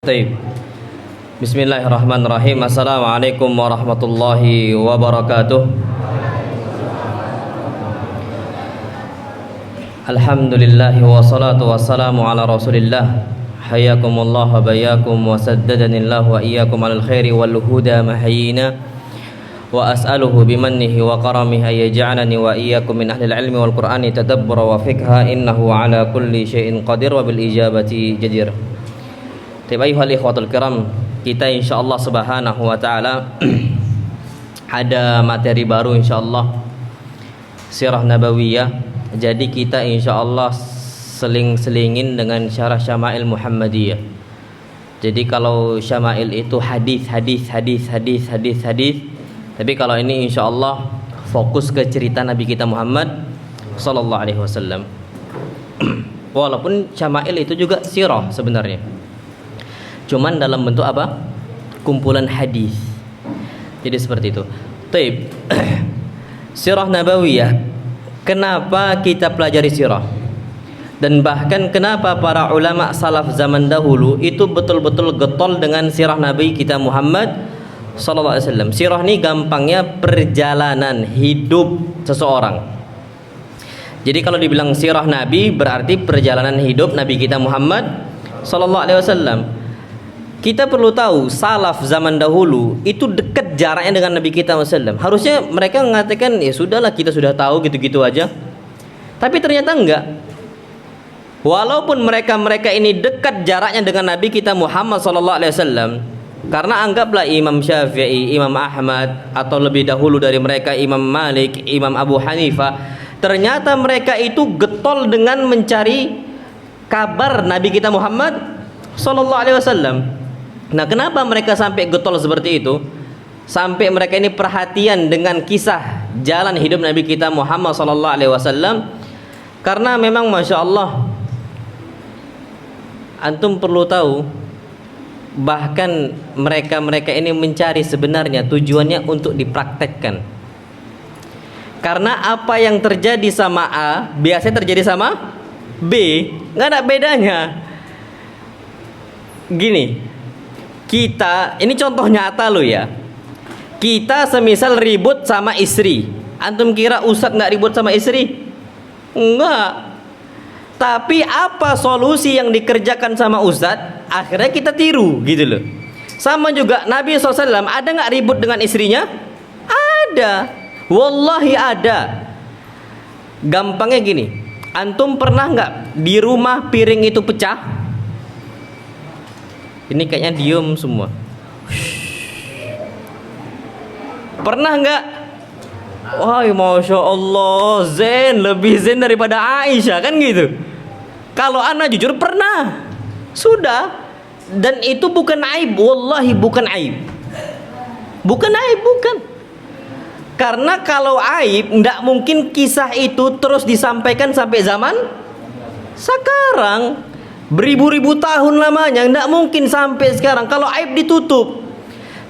Baik. Bismillahirrahmanirrahim. Assalamualaikum warahmatullahi wabarakatuh. Alhamdulillahi wassalatu wassalamu ala Rasulillah. Hayyakumullah wa bayyakum wa saddadanillahu wa iyyakum alal khairi wal huda mahyina. Wa as'aluhu bimannihi wa karamihi ayyaj'alani wa iyyakum min ahlil ilmi wal qur'ani tadabbura wa fikha innahu ala kulli syai'in qadir wa bil ijabati jadir. Ayuhal ikhwatul kiram, kita insyaallah subhanahu wa ta'ala ada materi baru insyaallah, sirah nabawiyah. Jadi kita insyaallah seling-selingin dengan syarah Syama'il Muhammadiyah. Jadi kalau Syama'il itu hadis. Tapi kalau ini insyaallah fokus ke cerita Nabi kita Muhammad sallallahu alaihi wasallam. Walaupun Syama'il itu juga sirah sebenarnya, cuman dalam bentuk apa? Kumpulan hadis. Jadi seperti itu. Taib. Sirah nabawiyah. Kenapa kita pelajari sirah? Dan bahkan kenapa para ulama salaf zaman dahulu itu betul-betul getol dengan sirah Nabi kita Muhammad sallallahu alaihi wasallam. Sirah ini gampangnya perjalanan hidup seseorang. Jadi kalau dibilang sirah Nabi berarti perjalanan hidup Nabi kita Muhammad sallallahu alaihi wasallam. Kita perlu tahu salaf zaman dahulu itu dekat jaraknya dengan Nabi kita SAW. Harusnya mereka mengatakan ya sudahlah, kita sudah tahu gitu-gitu aja. Tapi ternyata enggak. Walaupun mereka ini dekat jaraknya dengan Nabi kita Muhammad SAW, karena anggaplah Imam Syafi'i, Imam Ahmad, atau lebih dahulu dari mereka Imam Malik, Imam Abu Hanifah, ternyata mereka itu getol dengan mencari kabar Nabi kita Muhammad SAW. Nah, kenapa mereka sampai getol seperti itu? Sampai mereka ini perhatian dengan kisah jalan hidup Nabi kita Muhammad SAW. Karena memang Masya Allah, antum perlu tahu, bahkan mereka ini mencari sebenarnya tujuannya untuk dipraktekkan. Karena apa yang terjadi sama A biasanya terjadi sama B, nggak ada bedanya. Gini, kita ini contoh nyata lo ya. Kita semisal ribut sama istri, antum kira Ustadz nggak ribut sama istri? Enggak. Tapi apa solusi yang dikerjakan sama Ustadz, akhirnya kita tiru gitu loh. Sama juga Nabi SAW, ada nggak ribut dengan istrinya? Ada. Wallahi ada. Gampangnya gini, antum pernah nggak di rumah piring itu pecah? Ini kayaknya diem semua. Pernah nggak? Wah, Masya Allah, zen, lebih zen daripada Aisyah kan gitu. Kalau ana jujur pernah. Sudah. Dan itu bukan aib. Wallahi bukan aib. Bukan aib, bukan. Karena kalau aib, nggak mungkin kisah itu terus disampaikan sampai zaman sekarang. Beribu-ribu tahun lamanya, nggak mungkin sampai sekarang. Kalau aib ditutup.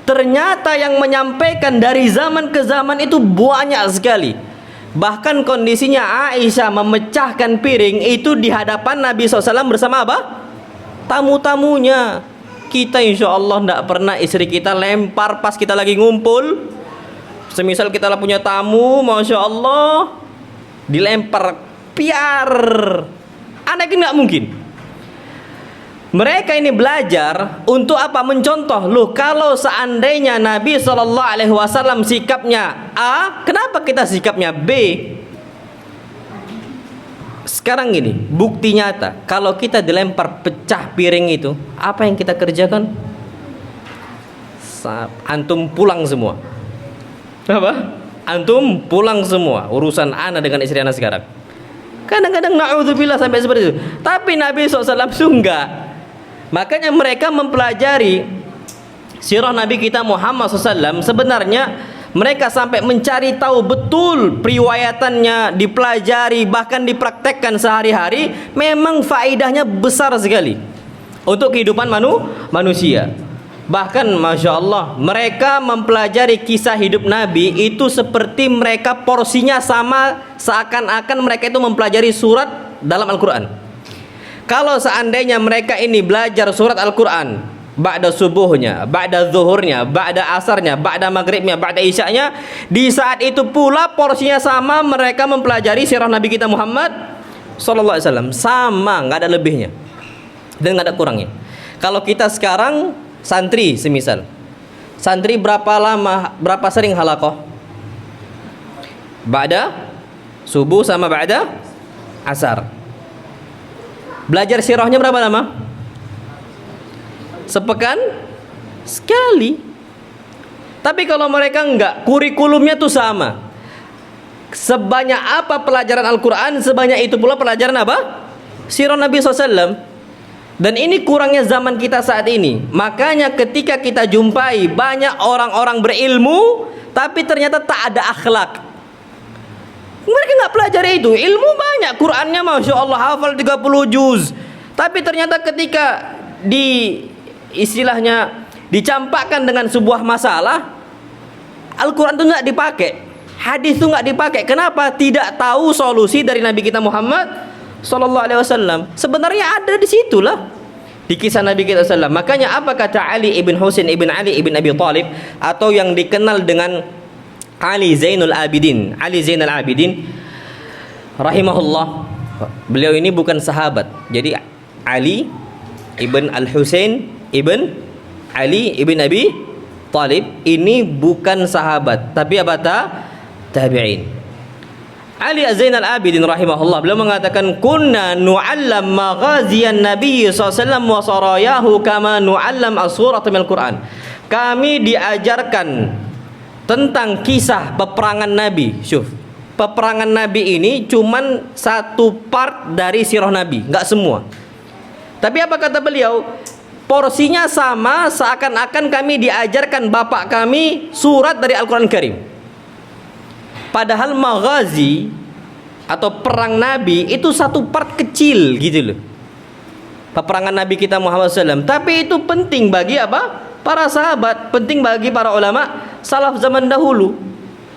Ternyata yang menyampaikan dari zaman ke zaman itu banyak sekali. Bahkan kondisinya Aisyah memecahkan piring itu di hadapan Nabi SAW bersama apa? Tamu-tamunya. Kita insya Allah tidak pernah istri kita lempar pas kita lagi ngumpul. Semisal kita lah punya tamu, Masya Allah, dilempar piar. Anak ini nggak mungkin. Mereka ini belajar untuk apa? Mencontoh. Loh, kalau seandainya Nabi SAW sikapnya A, kenapa kita sikapnya B? Sekarang gini, bukti nyata. Kalau kita dilempar pecah piring itu, apa yang kita kerjakan? Antum pulang semua. Apa? Antum pulang semua. Urusan ana dengan istri ana sekarang. Kadang-kadang na'udzubillah sampai seperti itu. Tapi Nabi SAW enggak. Makanya mereka mempelajari sirah Nabi kita Muhammad SAW. Sebenarnya mereka sampai mencari tahu betul periwayatannya, dipelajari, bahkan dipraktekkan sehari-hari. Memang faedahnya besar sekali untuk kehidupan manusia. Bahkan Masya Allah, mereka mempelajari kisah hidup Nabi itu seperti mereka porsinya sama, seakan-akan mereka itu mempelajari surat dalam Al-Quran. Kalau seandainya mereka ini belajar surat Al-Quran ba'da subuhnya, ba'da zuhurnya, ba'da asarnya, ba'da maghribnya, ba'da isya'nya, di saat itu pula porsinya sama, mereka mempelajari sirah Nabi kita Muhammad sallallahu alaihi wasallam, sama, nggak ada lebihnya dan nggak ada kurangnya. Kalau kita sekarang santri semisal, santri berapa sering halaqah? Ba'da subuh sama ba'da asar. Belajar sirahnya berapa lama? Sepekan sekali. Tapi kalau mereka enggak, kurikulumnya tuh sama. Sebanyak apa pelajaran Al-Quran, sebanyak itu pula pelajaran apa? Sirah Nabi SAW. Dan ini kurangnya zaman kita saat ini. Makanya ketika kita jumpai banyak orang-orang berilmu, tapi ternyata tak ada akhlak. Mereka nggak pelajari itu. Ilmu banyak, Qurannya Masya Allah hafal 30 juz. Tapi ternyata ketika istilahnya dicampakkan dengan sebuah masalah, Al-Quran itu nggak dipakai, hadis itu nggak dipakai. Kenapa? Tidak tahu solusi dari Nabi kita Muhammad sallallahu alaihi wasallam. Sebenarnya ada di situlah, di kisah Nabi kita sallallahu. Makanya apa kata Ali ibn Husain ibn Ali ibn Abi Thalib, atau yang dikenal dengan Ali Zainul Abidin, Ali Zainal Abidin rahimahullah. Beliau ini bukan sahabat. Jadi Ali ibn Al-Husain ibn Ali ibn Abi Talib ini bukan sahabat, tapi apa? Tabi'in. Ali Zainal Abidin rahimahullah, beliau mengatakan, kunna nu'allam maghaziyan Nabi SAW wa sarayahu kama nu'allam as-surat minal Quran. Kami diajarkan tentang kisah peperangan Nabi. Syuf, peperangan Nabi ini cuman satu part dari sirah Nabi, nggak semua. Tapi apa kata beliau? Porsinya sama, seakan-akan kami diajarkan bapak kami surat dari Al-Quran Karim. Padahal maghazi atau perang Nabi itu satu part kecil gitu loh, peperangan Nabi kita Muhammad SAW. Tapi itu penting bagi apa? Para sahabat, penting bagi para ulama salaf zaman dahulu.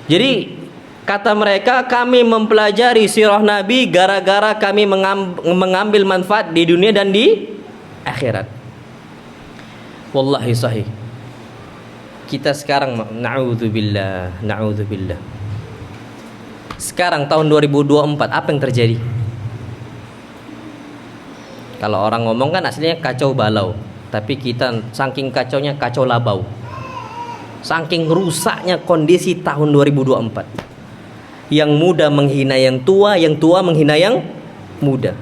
Jadi kata mereka, kami mempelajari sirah Nabi gara-gara kami mengambil manfaat di dunia dan di akhirat. Wallahi sahih. Kita sekarang na'udzubillah. Sekarang tahun 2024 apa yang terjadi? Kalau orang ngomong kan aslinya kacau balau, tapi kita saking kacaunya kacau labau. Saking rusaknya kondisi tahun 2024. Yang muda menghina yang tua menghina yang muda.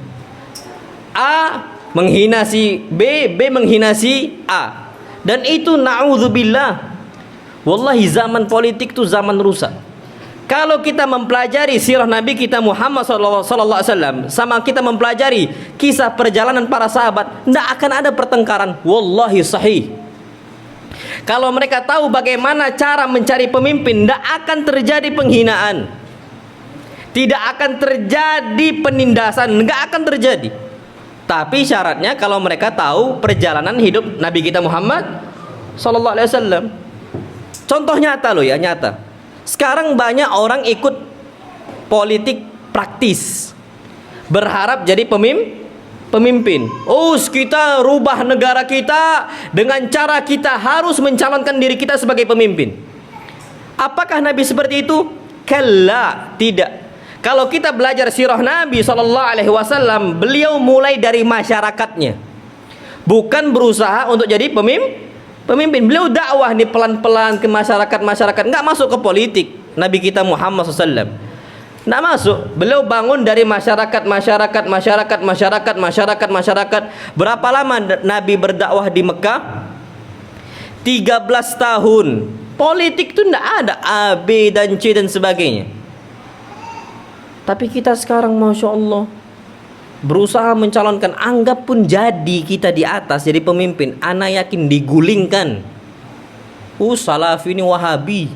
A menghina si B menghina si A. Dan itu na'udzubillah. Wallahi zaman politik itu zaman rusak. Kalau kita mempelajari sirah Nabi kita Muhammad sallallahu alaihi wasallam, sama kita mempelajari kisah perjalanan para sahabat, tidak akan ada pertengkaran. Wallahi sahih. Kalau mereka tahu bagaimana cara mencari pemimpin, tidak akan terjadi penghinaan, tidak akan terjadi penindasan, nggak akan terjadi. Tapi syaratnya kalau mereka tahu perjalanan hidup Nabi kita Muhammad sallallahu alaihi wasallam. Contoh nyata loh ya, nyata. Sekarang banyak orang ikut politik praktis, berharap jadi pemimpin. Oh, kita rubah negara kita dengan cara kita harus mencalonkan diri kita sebagai pemimpin. Apakah Nabi seperti itu? Kalla, tidak. Kalau kita belajar sirah Nabi SAW, beliau mulai dari masyarakatnya, bukan berusaha untuk jadi pemimpin. Beliau dakwah nih pelan-pelan ke masyarakat, nggak masuk ke politik. Nabi kita Muhammad SAW nggak masuk. Beliau bangun dari masyarakat. Berapa lama Nabi berdakwah di Mekah? 13 tahun. Politik itu nggak ada A, B dan C dan sebagainya. Tapi kita sekarang Masya Allah berusaha mencalonkan, anggap pun jadi kita di atas jadi pemimpin, ana yakin digulingkan. Salafi ini Wahabi,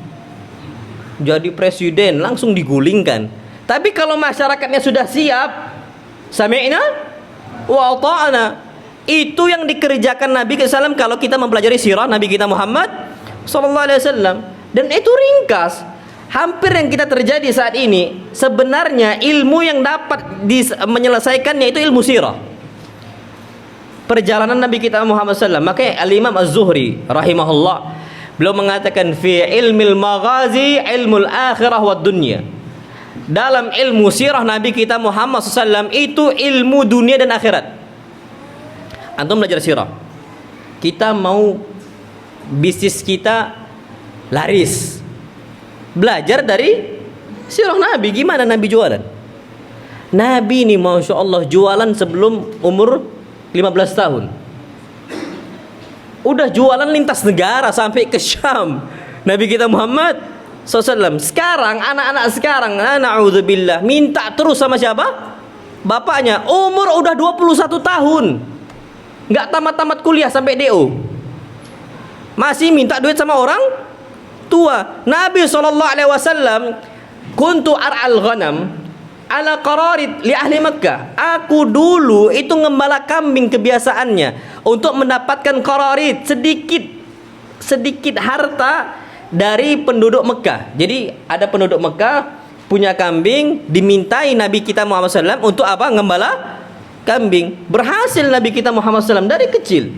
jadi presiden langsung digulingkan. Tapi kalau masyarakatnya sudah siap, sami'na wa ata'na, itu yang dikerjakan Nabi SAW kalau kita mempelajari sirah Nabi kita Muhammad SAW. Dan itu ringkas. Hampir yang kita terjadi saat ini sebenarnya ilmu yang dapat menyelesaikannya itu ilmu sirah. perjalanan Nabi kita Muhammad SAW. Makanya Al-Imam Az-Zuhri rahimahullah, beliau mengatakan fi ilmil maghazi ilmul akhirah wad dunya. Dalam ilmu sirah Nabi kita Muhammad SAW itu ilmu dunia dan akhirat. Antum belajar sirah, kita mau bisnis kita laris, belajar dari sirah Nabi. Gimana Nabi jualan? Nabi ini Masya Allah jualan sebelum umur 15 tahun. Udah jualan lintas negara sampai ke Syam Nabi kita Muhammad SAW. Sekarang anak-anak sekarang, na'udzubillah, minta terus sama siapa? Bapaknya. Umur udah 21 tahun, nggak tamat-tamat kuliah sampai DO, masih minta duit sama orang tua. Nabi SAW, kuntu ar'al ghanam ala qararid li ahli Makkah. Aku dulu itu ngembala kambing kebiasaannya untuk mendapatkan qararid, sedikit harta dari penduduk Mekah. Jadi ada penduduk Mekah punya kambing, dimintai Nabi kita Muhammad SAW untuk apa? Ngembala kambing. Berhasil Nabi kita Muhammad SAW dari kecil.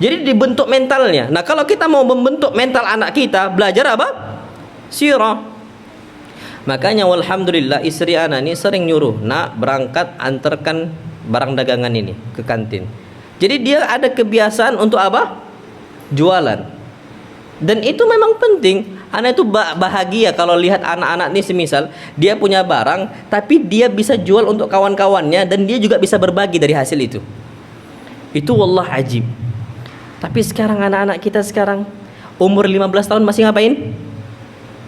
Jadi dibentuk mentalnya. Nah, kalau kita mau membentuk mental anak kita, belajar apa? Sirah. Makanya walhamdulillah istri anak ini sering nyuruh, nak berangkat antarkan barang dagangan ini ke kantin. Jadi dia ada kebiasaan untuk apa? Jualan. Dan itu memang penting. Anak itu bahagia kalau lihat anak-anak ini semisal dia punya barang tapi dia bisa jual untuk kawan-kawannya dan dia juga bisa berbagi dari hasil itu. Itu wallah ajib. Tapi sekarang anak-anak kita sekarang umur 15 tahun masih ngapain?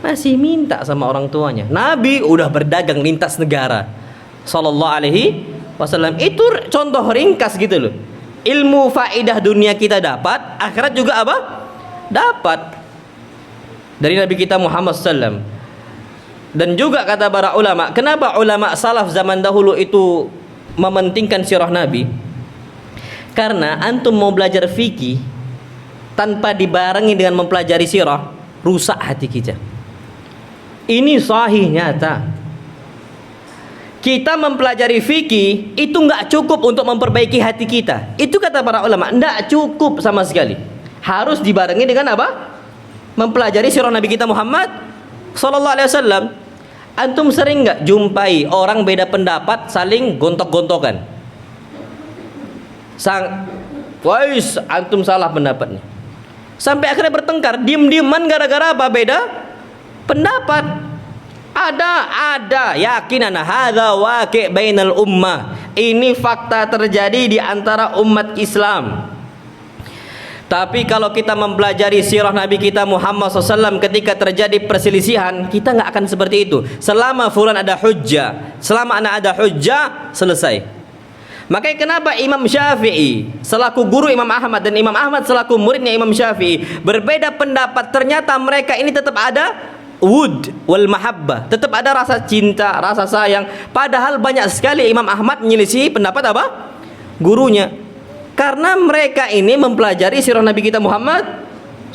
Masih minta sama orang tuanya. Nabi udah berdagang lintas negara sallallahu alaihi wasallam. Itu contoh ringkas gitu loh. Ilmu faedah dunia kita dapat, akhirat juga apa? Dapat dari Nabi kita Muhammad SAW. Dan juga kata para ulama, kenapa ulama salaf zaman dahulu itu mementingkan sirah Nabi? Karena antum mau belajar fikih tanpa dibarengi dengan mempelajari sirah, rusak hati kita. Ini sahih nyata. Kita mempelajari fikih itu nggak cukup untuk memperbaiki hati kita. Itu kata para ulama, nggak cukup sama sekali. Harus dibarengi dengan apa? Mempelajari sirah Nabi kita Muhammad sallallahu alaihi wasallam. Antum sering nggak jumpai orang beda pendapat saling gontok-gontokan? Wais, antum salah pendapatnya. Sampai akhirnya bertengkar, diem-dieman gara-gara apa? Beda pendapat. Ada yakinan hadza waqi' bainal ummah. Ini fakta terjadi di antara umat Islam. Tapi kalau kita mempelajari sirah Nabi kita Muhammad SAW, ketika terjadi perselisihan, kita nggak akan seperti itu. Selama fulan ada hujjah, selama anak ada hujjah, selesai. Makanya kenapa Imam Syafi'i selaku guru Imam Ahmad dan Imam Ahmad selaku muridnya Imam Syafi'i berbeda pendapat, ternyata mereka ini tetap ada wud wal mahabbah, tetap ada rasa cinta, rasa sayang. Padahal banyak sekali Imam Ahmad menyelisihi pendapat apa? Gurunya. Karena mereka ini mempelajari sirah Nabi kita Muhammad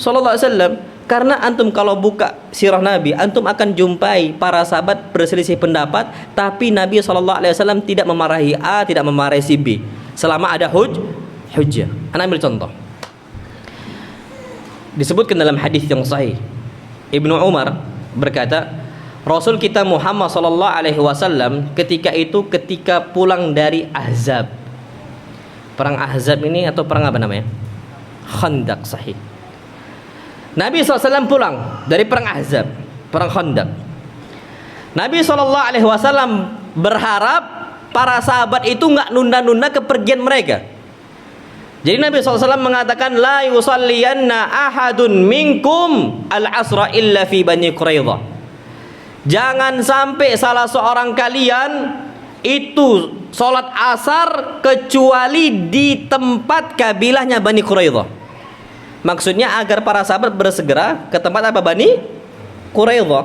sallallahu alaihi wasallam. Karena antum kalau buka sirah Nabi, antum akan jumpai para sahabat berselisih pendapat, tapi Nabi sallallahu alaihi wasallam tidak memarahi A, tidak memarahi si B selama ada hujjah. Ana ambil contoh. Disebutkan dalam hadis yang sahih, Ibnu Umar berkata, Rasul kita Muhammad sallallahu alaihi wasallam ketika pulang dari Ahzab. Perang Ahzab ini atau perang apa namanya? Khandaq, sahih. Nabi SAW pulang dari perang Ahzab, perang Khandaq. Nabi SAW berharap para sahabat itu nggak nunda-nunda kepergian mereka. Jadi Nabi SAW mengatakan, la yusalliyanna ahadun minkum al-asra illa fi Bani Quraidah. Jangan sampai salah seorang kalian itu sholat asar kecuali di tempat kabilahnya Bani Quraidah. Maksudnya agar para sahabat bersegera ke tempat apa? Bani Quraidah.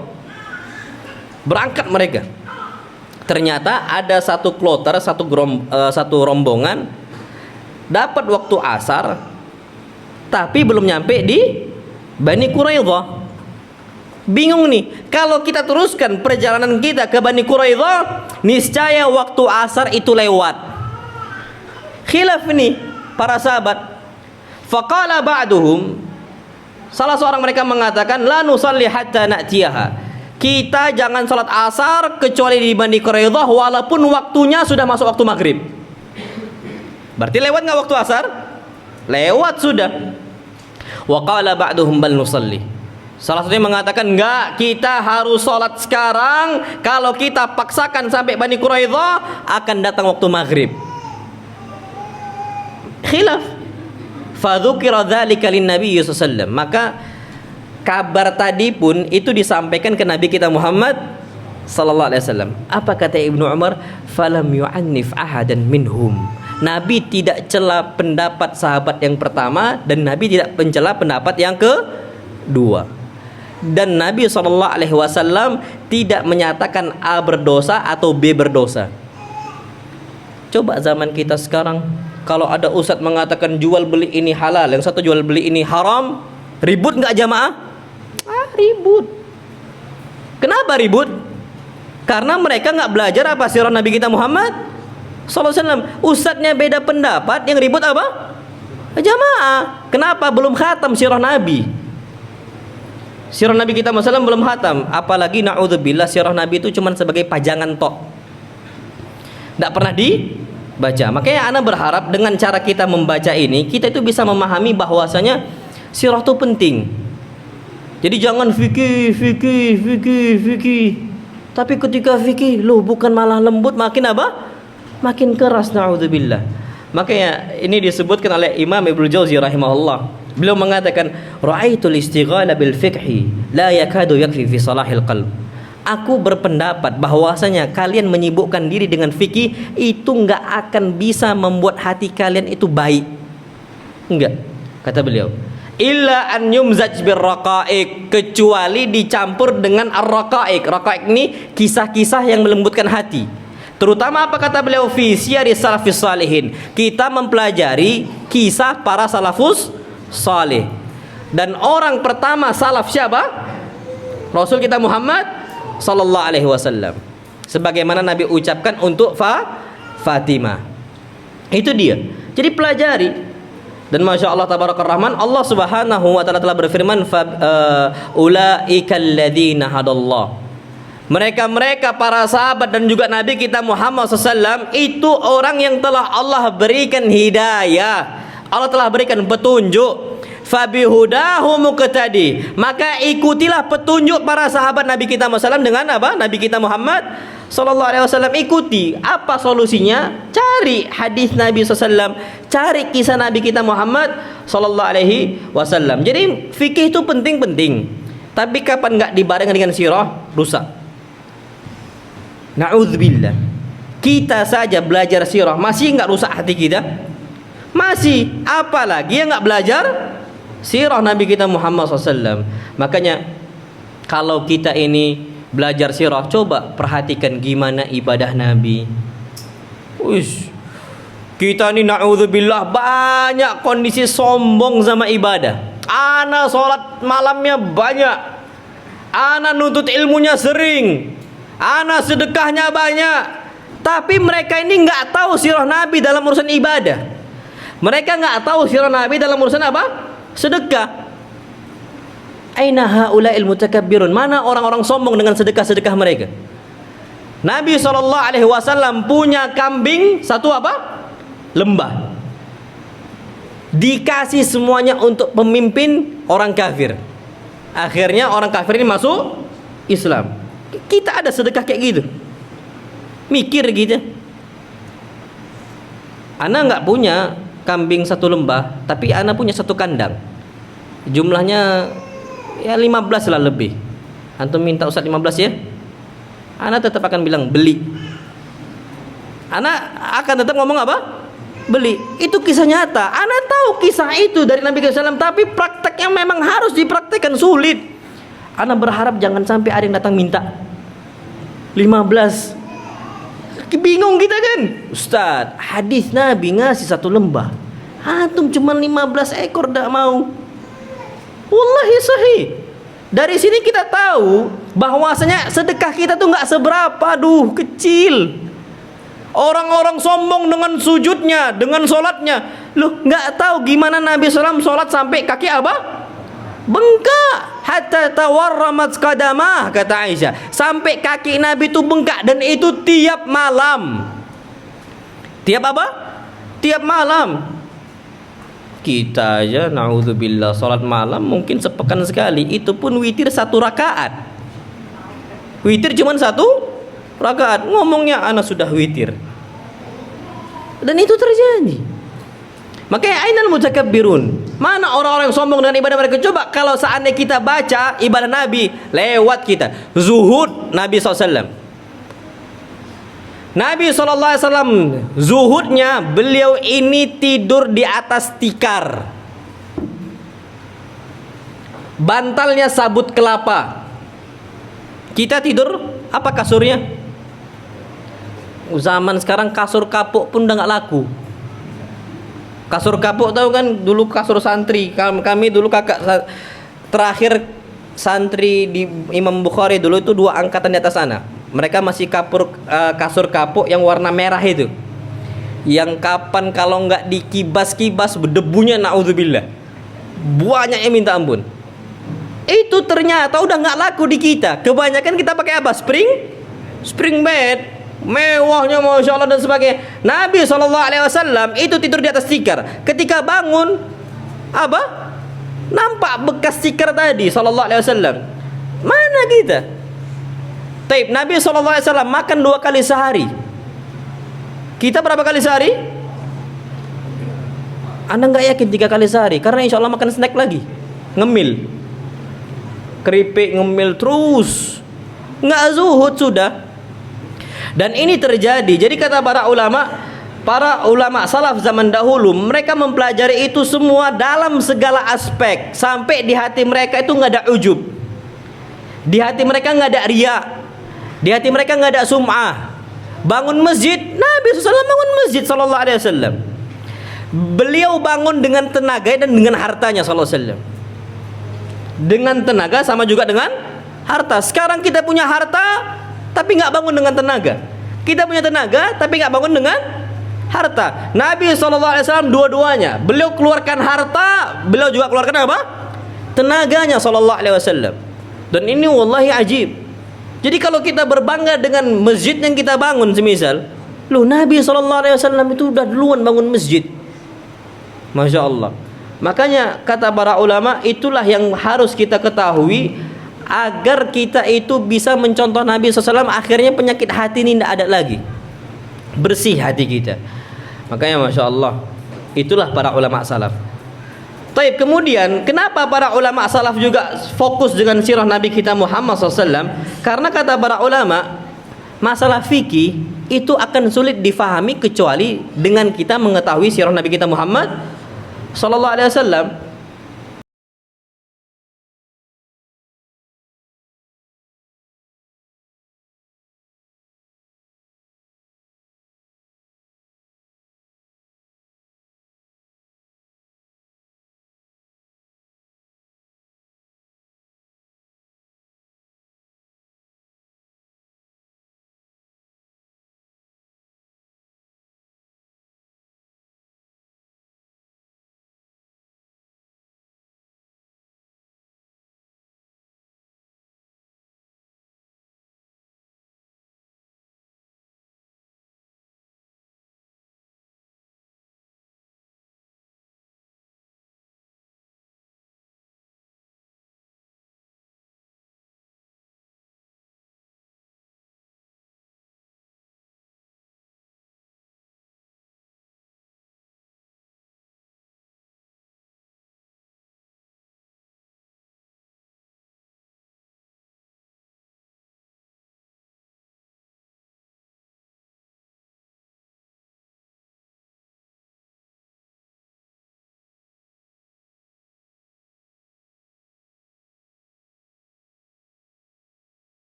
Berangkat mereka. Ternyata ada satu kloter, satu rombongan dapat waktu asar tapi belum nyampe di Bani Quraidah. Bingung nih, kalau kita teruskan perjalanan kita ke Bani Quraidah, niscaya waktu asar itu lewat. Khilaf nih, para sahabat. Faqala ba'duhum, salah seorang mereka mengatakan, la nusalli hatta na'tiyaha. Kita jangan salat asar kecuali di Bani Quraidah walaupun waktunya sudah masuk waktu maghrib. Berarti lewat nggak waktu asar? Lewat sudah. Wa qala ba'duhum bal nusalli. Salah satunya mengatakan, enggak, kita harus salat sekarang. Kalau kita paksakan sampai Bani Quraidah akan datang waktu maghrib. Khilaf. Fadzukira dzalika lin-nabi sallallahu alaihi wasallam. Maka kabar tadi pun itu disampaikan ke Nabi kita Muhammad sallallahu alaihi wasallam. Apa kata Ibnu Umar? Falam yu'annif ahadan minhum. Nabi tidak cela pendapat sahabat yang pertama dan Nabi tidak mencela pendapat yang kedua. Dan Nabi sallallahu alaihi wasallam tidak menyatakan A berdosa atau B berdosa. Coba zaman kita sekarang, kalau ada ustadz mengatakan jual beli ini halal, yang satu jual beli ini haram, ribut nggak jamaah? Ribut. Kenapa ribut? Karena mereka nggak belajar apa sirah Nabi kita Muhammad sallallahu alaihi wasallam. Ustadznya beda pendapat, yang ribut apa? Jamaah. Kenapa? Belum khatam sirah Nabi. Sirah Nabi kita Muhammad belum khatam. Apalagi na'udzubillah sirah Nabi itu cuma sebagai pajangan tok, tidak pernah dibaca. Makanya ana berharap dengan cara kita membaca ini, kita itu bisa memahami bahwasanya sirah itu penting. Jadi jangan fikih. Tapi ketika fikih, loh bukan malah lembut, makin apa? Makin keras, na'udzubillah. Makanya ini disebutkan oleh Imam Ibnu Jauzi rahimahullah. Beliau mengatakan, ra'aitul istighala bil fiqhi la yakadu yakfi fi salahil qalb. Aku berpendapat bahwasanya kalian menyibukkan diri dengan fikih itu enggak akan bisa membuat hati kalian itu baik. Enggak, kata beliau. Illa an yumzaj bir raqaiq, kecuali dicampur dengan ar-raqaiq. Raqaiq ini kisah-kisah yang melembutkan hati. Terutama apa kata beliau, fi siyari salafis salihin. Kita mempelajari kisah para salafus salih. Dan orang pertama salaf siapa? Rasul kita Muhammad sallallahu alaihi wasallam. Sebagaimana Nabi ucapkan untuk Fatimah. Itu dia. Jadi pelajari. Dan Masya Allah Tabarakar Rahman, Allah Subhanahu wa Ta'ala telah berfirman, ulaikal ladzina hadallah. Mereka para sahabat dan juga Nabi kita Muhammad SAW itu orang yang telah Allah berikan hidayah, Allah telah berikan petunjuk. Fabihudahu muqtadi, maka ikutilah petunjuk para sahabat Nabi kita Muhammad SAW dengan apa? Nabi kita Muhammad sallallahu alaihi wasallam. Ikuti. Apa solusinya? Cari hadis Nabi SAW, cari kisah Nabi kita Muhammad sallallahu alaihi wasallam. Jadi fikih itu penting-penting, tapi kapan nggak dibareng dengan sirah, rusak. Na'udzubillah. Kita saja belajar sirah masih nggak rusak hati kita? Masih. Apalagi yang nggak belajar sirah Nabi kita Muhammad SAW. Makanya kalau kita ini belajar sirah, coba perhatikan gimana ibadah Nabi. Uish, kita ini na'udzubillah banyak kondisi sombong sama ibadah. Ana sholat malamnya banyak, ana nuntut ilmunya sering, ana sedekahnya banyak. Tapi mereka ini nggak tahu sirah Nabi dalam urusan ibadah. Mereka nggak tahu sirah Nabi dalam urusan apa? Sedekah. Aina haula'il mutakabbirun? Mana orang-orang sombong dengan sedekah-sedekah mereka? Nabi SAW punya kambing satu apa? Lembah. Dikasih semuanya untuk pemimpin orang kafir. Akhirnya orang kafir ini masuk Islam. Kita ada sedekah kayak gitu? Mikir gitu. Ana nggak punya kambing satu lembah, tapi ana punya satu kandang. Jumlahnya ya 15 lah lebih. Antum minta Ustaz 15 ya, ana tetap akan bilang beli. Ana akan tetap ngomong apa? Beli. Itu kisah nyata. Ana tahu kisah itu dari Nabi SAW, tapi prakteknya memang harus dipraktekkan, sulit. Ana berharap jangan sampai ada yang datang minta 15. Bingung kita kan, Ustaz, hadis Nabi ngasih satu lembah, antum cuma 15 ekor tidak mau. Wallahi sahih. Dari sini kita tahu bahwasanya sedekah kita tuh nggak seberapa, aduh kecil. Orang-orang sombong dengan sujudnya, dengan sholatnya. Loh, nggak tahu gimana Nabi SAW sholat sampai kaki apa? Bengkak. Hatta tawarramat qadamah, kata Aisyah. Sampai kaki Nabi itu bengkak, dan itu tiap malam. Tiap apa? Tiap malam. Kita aja naudzubillah sholat malam mungkin sepekan sekali, itu pun witir 1 rakaat. Witir cuma 1 rakaat. Ngomongnya anak sudah witir. Dan itu terjadi. Makanya ainal mutakabbirun? Mana orang-orang yang sombong dengan ibadah mereka? Coba kalau seandainya kita baca ibadah Nabi lewat kita. Zuhud Nabi SAW. Nabi SAW zuhudnya, beliau ini tidur di atas tikar. Bantalnya sabut kelapa. Kita tidur apa kasurnya? Zaman sekarang kasur kapuk pun udah nggak laku. Kasur kapuk tahu kan, dulu kasur santri. Kami dulu kakak terakhir santri di Imam Bukhari dulu itu 2 angkatan di atas sana. Mereka masih kasur kapuk yang warna merah itu. Yang kapan kalau nggak dikibas-kibas berdebunya naudzubillah. Banyaknya minta ampun. Itu ternyata udah nggak laku di kita. Kebanyakan kita pakai apa? Spring bed. Mewahnya masya Allah dan sebagainya. Nabi SAW itu tidur di atas tikar. Ketika bangun, apa? Nampak bekas tikar tadi SAW. Mana kita? Taib, Nabi SAW makan 2 kali sehari. Kita berapa kali sehari? Anda nggak yakin 3 kali sehari? Karena insya Allah makan snack lagi, ngemil, keripik ngemil terus, nggak zuhud sudah. Dan ini terjadi. Jadi kata para ulama salaf zaman dahulu, mereka mempelajari itu semua dalam segala aspek, sampai di hati mereka itu nggak ada ujub, di hati mereka nggak ada riya, di hati mereka nggak ada sum'ah. Bangun masjid, Nabi SAW bangun masjid sallallahu alaihi wasallam. Beliau bangun dengan tenaga dan dengan hartanya sallallahu alaihi wasallam. Dengan tenaga sama juga dengan harta. Sekarang kita punya harta tapi nggak bangun dengan tenaga. Kita punya tenaga tapi nggak bangun dengan harta. Nabi SAW dua-duanya. Beliau keluarkan harta, beliau juga keluarkan apa? Tenaganya SAW. Dan ini wallahi ajib. Jadi kalau kita berbangga dengan masjid yang kita bangun, semisal, loh Nabi SAW itu udah duluan bangun masjid. Masya Allah. Makanya kata para ulama, itulah yang harus kita ketahui agar kita itu bisa mencontoh Nabi SAW. Akhirnya penyakit hati ini tidak ada lagi, bersih hati kita. Makanya Masya Allah, itulah para ulama salaf. Taib, kemudian kenapa para ulama salaf juga fokus dengan sirah Nabi kita Muhammad SAW? Karena kata para ulama, masalah fikih itu akan sulit difahami kecuali dengan kita mengetahui sirah Nabi kita Muhammad SAW.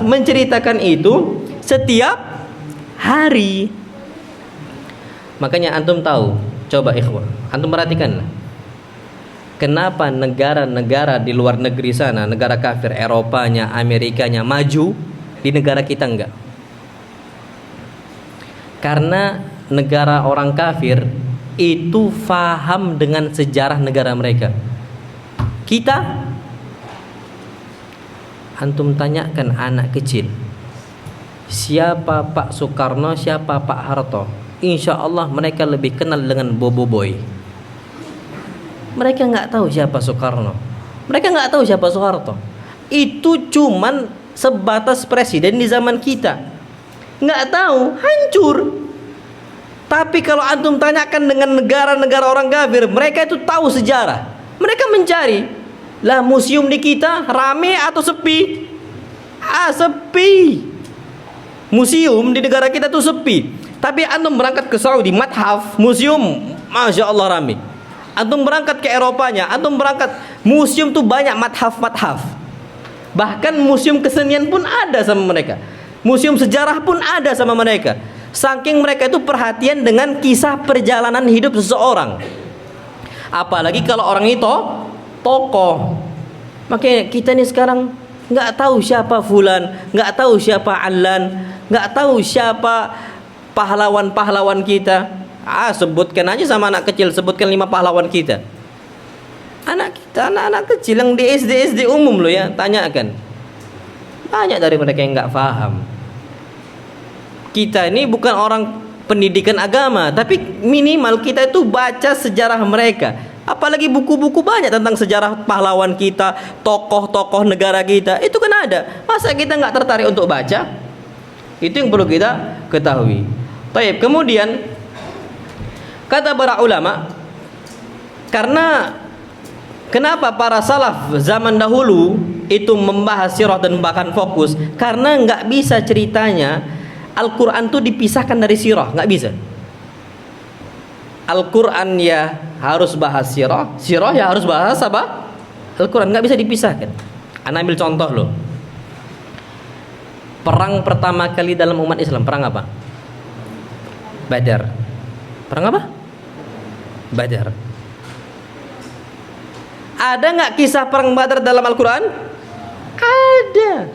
menceritakan itu setiap hari. Makanya antum tahu, coba ikhwah, antum perhatikanlah. Kenapa negara-negara di luar negeri sana, negara kafir, Eropanya, Amerikanya maju, di negara kita enggak? Karena negara orang kafir itu faham dengan sejarah negara mereka. Kita, antum tanyakan anak kecil, siapa Pak Soekarno, siapa Pak Harto, insya Allah mereka lebih kenal dengan Bobo Boy. Mereka nggak tahu siapa Soekarno, mereka nggak tahu siapa Soeharto. Itu cuman sebatas presiden di zaman kita, nggak tahu, hancur. Tapi kalau antum tanyakan dengan negara-negara orang kafir, mereka itu tahu sejarah. Mereka mencari, lah museum di kita rame atau sepi? Sepi. Museum di negara kita tuh sepi. Tapi antum berangkat ke Saudi, Mathaf, museum, masya Allah rame. Antum berangkat ke Eropanya, antum berangkat, museum tuh banyak, Mathaf. Bahkan museum kesenian pun ada sama mereka. Museum sejarah pun ada sama mereka. Saking mereka itu perhatian dengan kisah perjalanan hidup seseorang. Apalagi kalau orang itu tokoh. Makanya kita nih sekarang nggak tahu siapa Fulan, nggak tahu siapa Alan, nggak tahu siapa pahlawan-pahlawan kita. Sebutkan aja sama anak kecil, sebutkan 5 pahlawan kita. Anak kita, anak-anak kecil yang di SD umum loh ya, tanyakan. Banyak dari mereka yang nggak paham. Kita ini bukan orang pendidikan agama, tapi minimal kita itu baca sejarah mereka. Apalagi buku-buku banyak tentang sejarah pahlawan kita, tokoh-tokoh negara kita, itu kan ada. Masa kita nggak tertarik untuk baca? Itu yang perlu kita ketahui. Baik, kemudian kata para ulama, karena kenapa para salaf zaman dahulu itu membahas sirah dan bahkan fokus, karena nggak bisa ceritanya Al-Quran itu dipisahkan dari sirah, nggak bisa. Al-Quran ya harus bahas sirah, sirah ya harus bahas apa? Al-Quran, nggak bisa dipisahkan. Ana ambil contoh loh. Perang pertama kali dalam umat Islam, perang apa? Badar. Perang apa? Badar. Ada nggak kisah perang Badar dalam Al-Quran? Ada.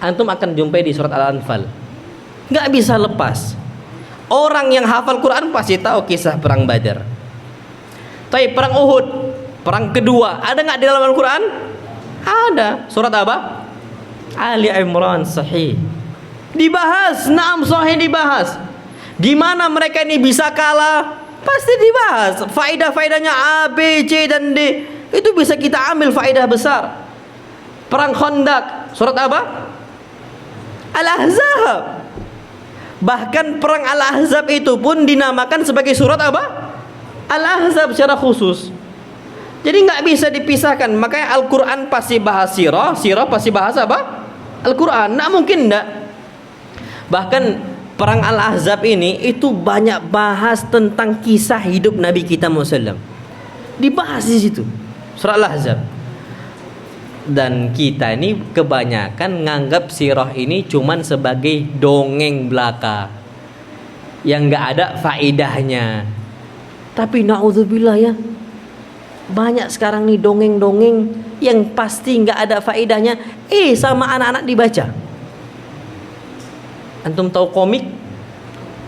Antum akan jumpai di surat Al-Anfal. Nggak bisa lepas. Orang yang hafal Quran pasti tahu kisah perang Badar. Tapi perang Uhud, perang kedua, ada nggak di dalam Al-Quran? Ada. Surat apa? Ali Imran, sahih. Dibahas, naam, sahih dibahas. Di mana mereka ini bisa kalah? Pasti dibahas. Faedah-faedahnya A, B, C dan D. Itu bisa kita ambil faedah besar. Perang Khandaq, surat apa? Al-Ahzab. Bahkan perang Al-Ahzab itu pun dinamakan sebagai surat apa? Al-Ahzab secara khusus. Jadi nggak bisa dipisahkan. Makanya Al-Quran pasti bahas sirah, sirah pasti bahas apa? Al-Quran. Nggak mungkin nggak. Bahkan perang Al-Ahzab ini itu banyak bahas tentang kisah hidup Nabi kita Muhammad SAW. Dibahas di situ. Surah Al-Ahzab. Dan kita ini kebanyakan nganggap sirah ini cuman sebagai dongeng belaka yang nggak ada faedahnya. Tapi na'udzubillah ya, banyak sekarang nih dongeng-dongeng yang pasti nggak ada faedahnya, sama anak-anak dibaca. Antum tahu komik?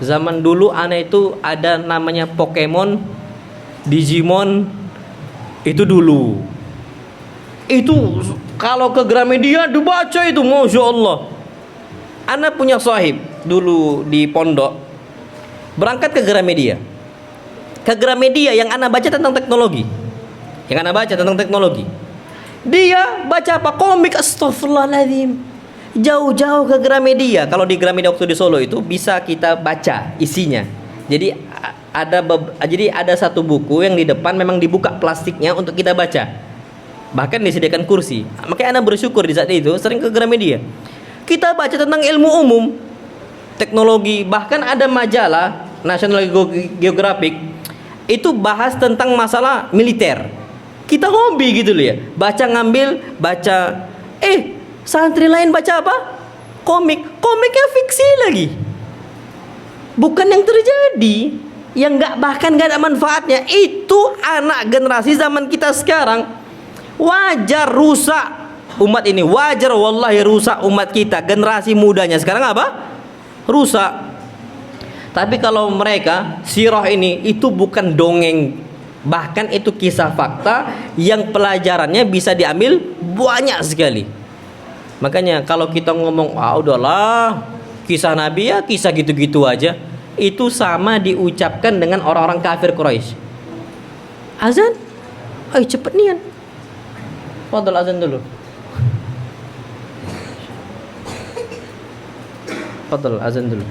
Zaman dulu anak itu ada namanya Pokemon, Digimon, itu dulu. Itu kalau ke Gramedia dibaca itu, masya Allah. Ana punya sahib dulu di pondok, berangkat ke Gramedia. Ke Gramedia yang ana baca tentang teknologi. Yang ana baca tentang teknologi. Dia baca apa? Komik, astagfirullahaladzim. Jauh-jauh ke Gramedia. Kalau di Gramedia waktu di Solo itu bisa kita baca isinya. Jadi ada satu buku yang di depan memang dibuka plastiknya untuk kita baca. Bahkan disediakan kursi. Makanya anak bersyukur di saat itu sering ke Gramedia. Kita baca tentang ilmu umum, teknologi, bahkan ada majalah National Geographic itu bahas tentang masalah militer. Kita hobi gitu loh ya. Baca ngambil, baca. Santri lain baca apa? komiknya fiksi lagi, bukan yang terjadi, yang bahkan nggak ada manfaatnya. Itu anak generasi zaman kita sekarang. Wajar rusak umat ini, wajar wallahi rusak umat kita. Generasi mudanya sekarang apa? Rusak. Tapi kalau mereka, sirah ini itu bukan dongeng, bahkan itu kisah fakta yang pelajarannya bisa diambil banyak sekali. Makanya kalau kita ngomong, udahlah, kisah Nabi ya kisah gitu-gitu aja, itu sama diucapkan dengan orang-orang kafir Quraisy. Azan, ayo cepet nian. Fadal azan dulu. Fadal azan dulu.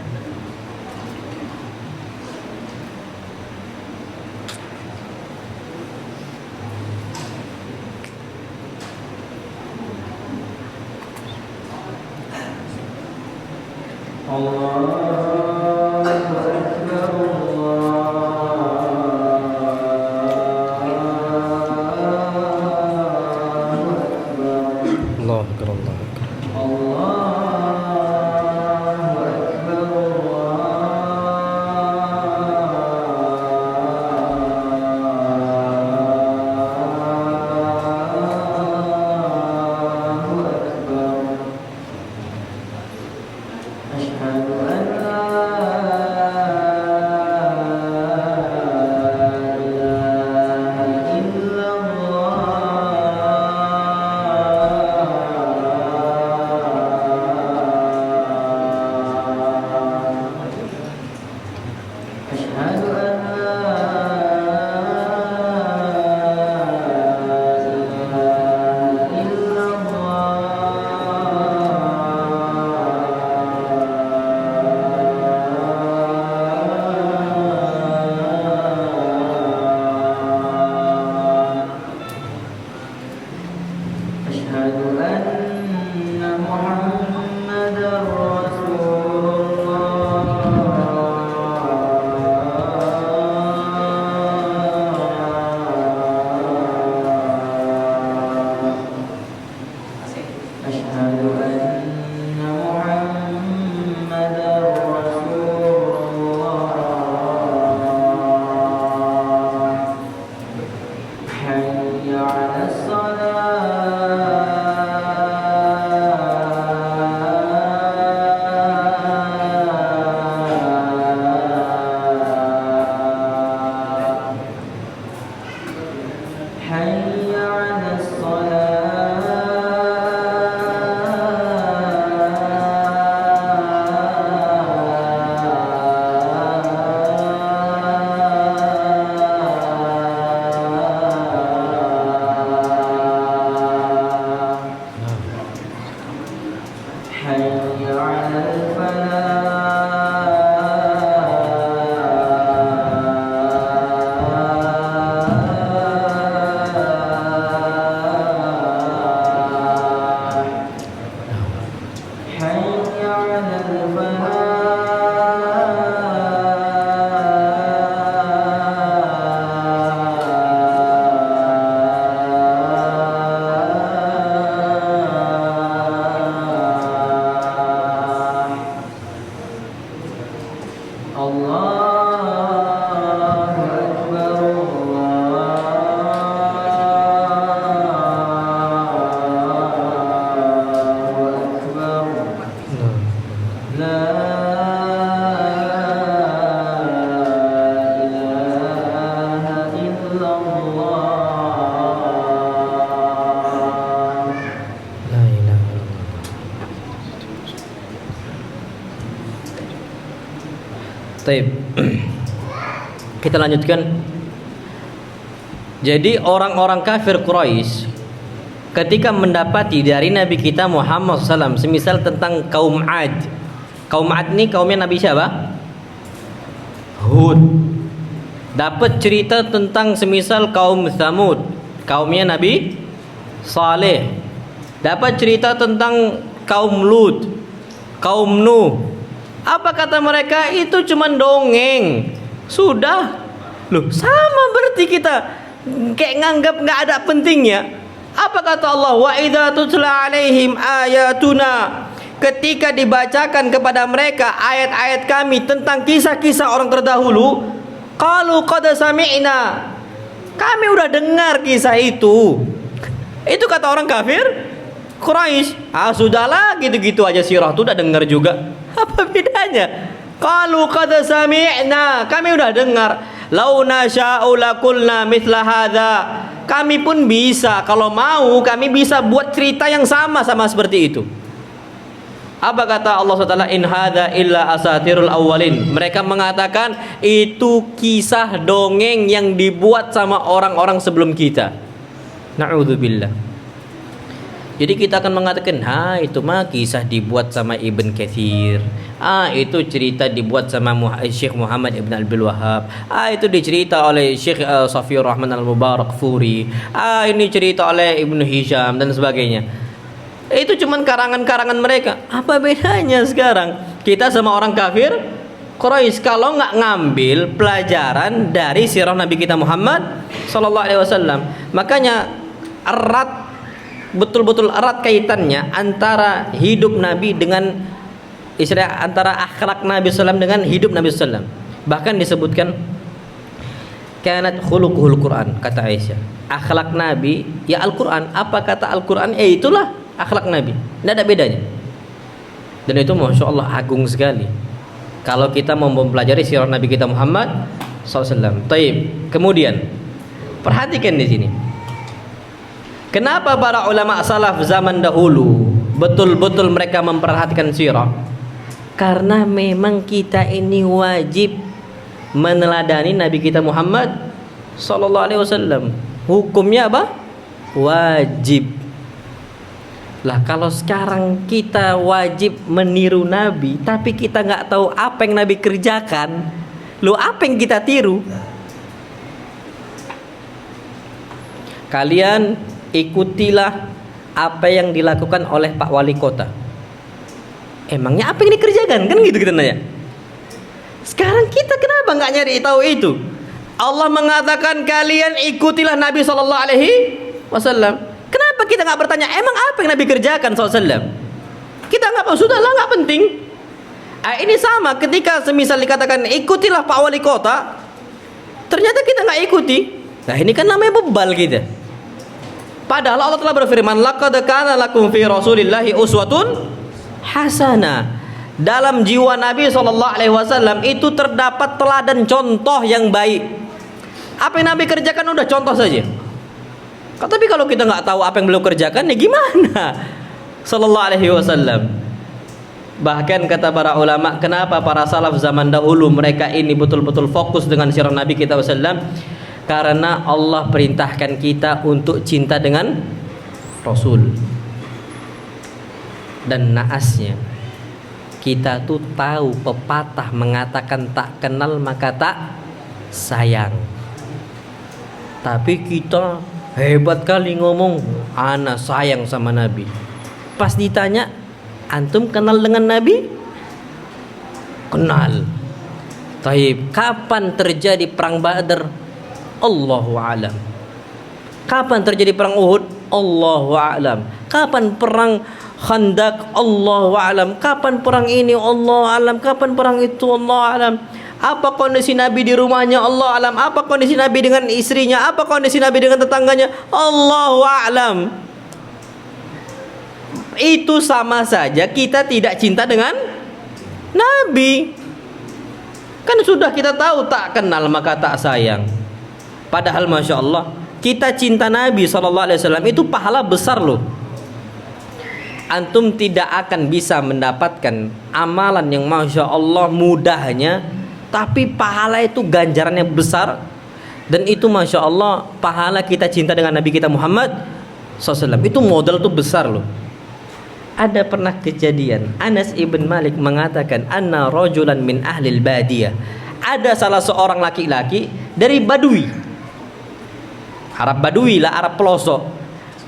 Taib. Kita lanjutkan. Jadi orang-orang kafir Quraisy ketika mendapati dari Nabi kita Muhammad SAW, semisal tentang kaum Ad. Kaum Ad ini kaumnya Nabi siapa? Hud. Dapat cerita tentang semisal kaum Thamud, kaumnya Nabi Saleh. Dapat cerita tentang kaum Lut, kaum Nuh. Apa kata mereka? Itu cuma dongeng. Sudah. Loh, sama berarti kita kayak nganggap nggak ada pentingnya. Apa kata Allah? Wa idza tutla alaihim ayatuna ketika dibacakan kepada mereka ayat-ayat kami tentang kisah-kisah orang terdahulu, qalu qad sami'na, kami udah dengar kisah itu. Itu kata orang kafir Quraisy. Sudahlah, gitu-gitu aja sirah tuh udah dengar juga. Apa bedanya? Qalu qad sami'na, kami udah dengar. Lau nasya'u lakulna mithla hadza, kami pun bisa, kalau mau kami bisa buat cerita yang sama seperti itu. Apa kata Allah SWT? In hadza illa asatirul awwalin. Mereka mengatakan itu kisah dongeng yang dibuat sama orang-orang sebelum kita. Na'udzubillah. Jadi kita akan mengatakan, itu mah kisah dibuat sama Ibn Katsir. Itu cerita dibuat sama Syekh Muhammad Ibn Abdul Wahhab. Itu dicerita oleh Syekh Safiur Rahman Al-Mubarakfuri. Ini cerita oleh Ibnu Hisham dan sebagainya. Itu cuman karangan-karangan mereka. Apa bedanya sekarang kita sama orang kafir Quraisy kalau nggak ngambil pelajaran dari sirah Nabi kita Muhammad sallallahu alaihi wasallam? Makanya betul-betul erat kaitannya antara hidup Nabi dengan antara akhlak Nabi SAW dengan hidup Nabi SAW. Bahkan disebutkan kanat khuluquhul Quran, kata Aisyah. Akhlak Nabi ya Al-Quran. Apa kata Al-Quran? Itulah akhlak Nabi. Tidak ada bedanya. Dan itu Masya Allah agung sekali kalau kita mau mempelajari sirah Nabi kita Muhammad SAW. Taib. Kemudian perhatikan di sini. Kenapa para ulama salaf zaman dahulu betul-betul mereka memperhatikan sirah? Karena memang kita ini wajib meneladani Nabi kita Muhammad sallallahu alaihi wasallam. Hukumnya apa? Wajib. Lah kalau sekarang kita wajib meniru Nabi, tapi kita nggak tahu apa yang Nabi kerjakan, apa yang kita tiru? Kalian ikutilah apa yang dilakukan oleh Pak Wali Kota. Emangnya apa yang dikerjakan? Kan gitu kita nanya. Sekarang kita kenapa nggak nyari tahu itu? Allah mengatakan kalian ikutilah Nabi Sallallahu Alaihi Wasallam. Kenapa kita nggak bertanya emang apa yang Nabi kerjakan SAW? Kita nggak tahu, sudahlah, nggak penting. Ini sama ketika semisal dikatakan ikutilah Pak Wali Kota, ternyata kita nggak ikuti. Nah ini kan namanya bebal kita. Padahal Allah telah berfirman, laqad kana lakum fi Rasulillahi uswatun hasanah. Dalam jiwa Nabi SAW itu terdapat teladan contoh yang baik. Apa yang Nabi kerjakan udah contoh saja. Tapi kalau kita nggak tahu apa yang beliau kerjakan, ya gimana? Sallallahu alaihi wasallam. Bahkan kata para ulama, kenapa para salaf zaman dahulu mereka ini betul-betul fokus dengan sirah Nabi kita SAW? Karena Allah perintahkan kita untuk cinta dengan Rasul. Dan naasnya kita tuh tahu pepatah mengatakan tak kenal maka tak sayang. Tapi kita hebat kali ngomong ana sayang sama Nabi. Pas ditanya, antum kenal dengan Nabi? Kenal. Taib, kapan terjadi perang Badar? Allahu a'lam. Kapan terjadi perang Uhud? Allahu a'lam. Kapan perang Khandaq? Allahu a'lam. Kapan perang ini? Allahu a'lam. Kapan perang itu? Allahu a'lam. Apa kondisi Nabi di rumahnya? Allahu a'lam. Apa kondisi Nabi dengan istrinya? Apa kondisi Nabi dengan tetangganya? Allahu a'lam. Itu sama saja kita tidak cinta dengan Nabi. Kan sudah kita tahu tak kenal maka tak sayang. Padahal Masya Allah kita cinta Nabi SAW itu pahala besar loh. Antum tidak akan bisa mendapatkan amalan yang Masya Allah mudahnya, tapi pahala itu ganjarannya besar. Dan itu Masya Allah pahala kita cinta dengan Nabi kita Muhammad SAW, itu modal tuh besar loh. Ada pernah kejadian Anas ibn Malik mengatakan anna rajulan min ahlil badiyah. Ada salah seorang laki-laki dari Badui, Arab Badui lah, Arab pelosok,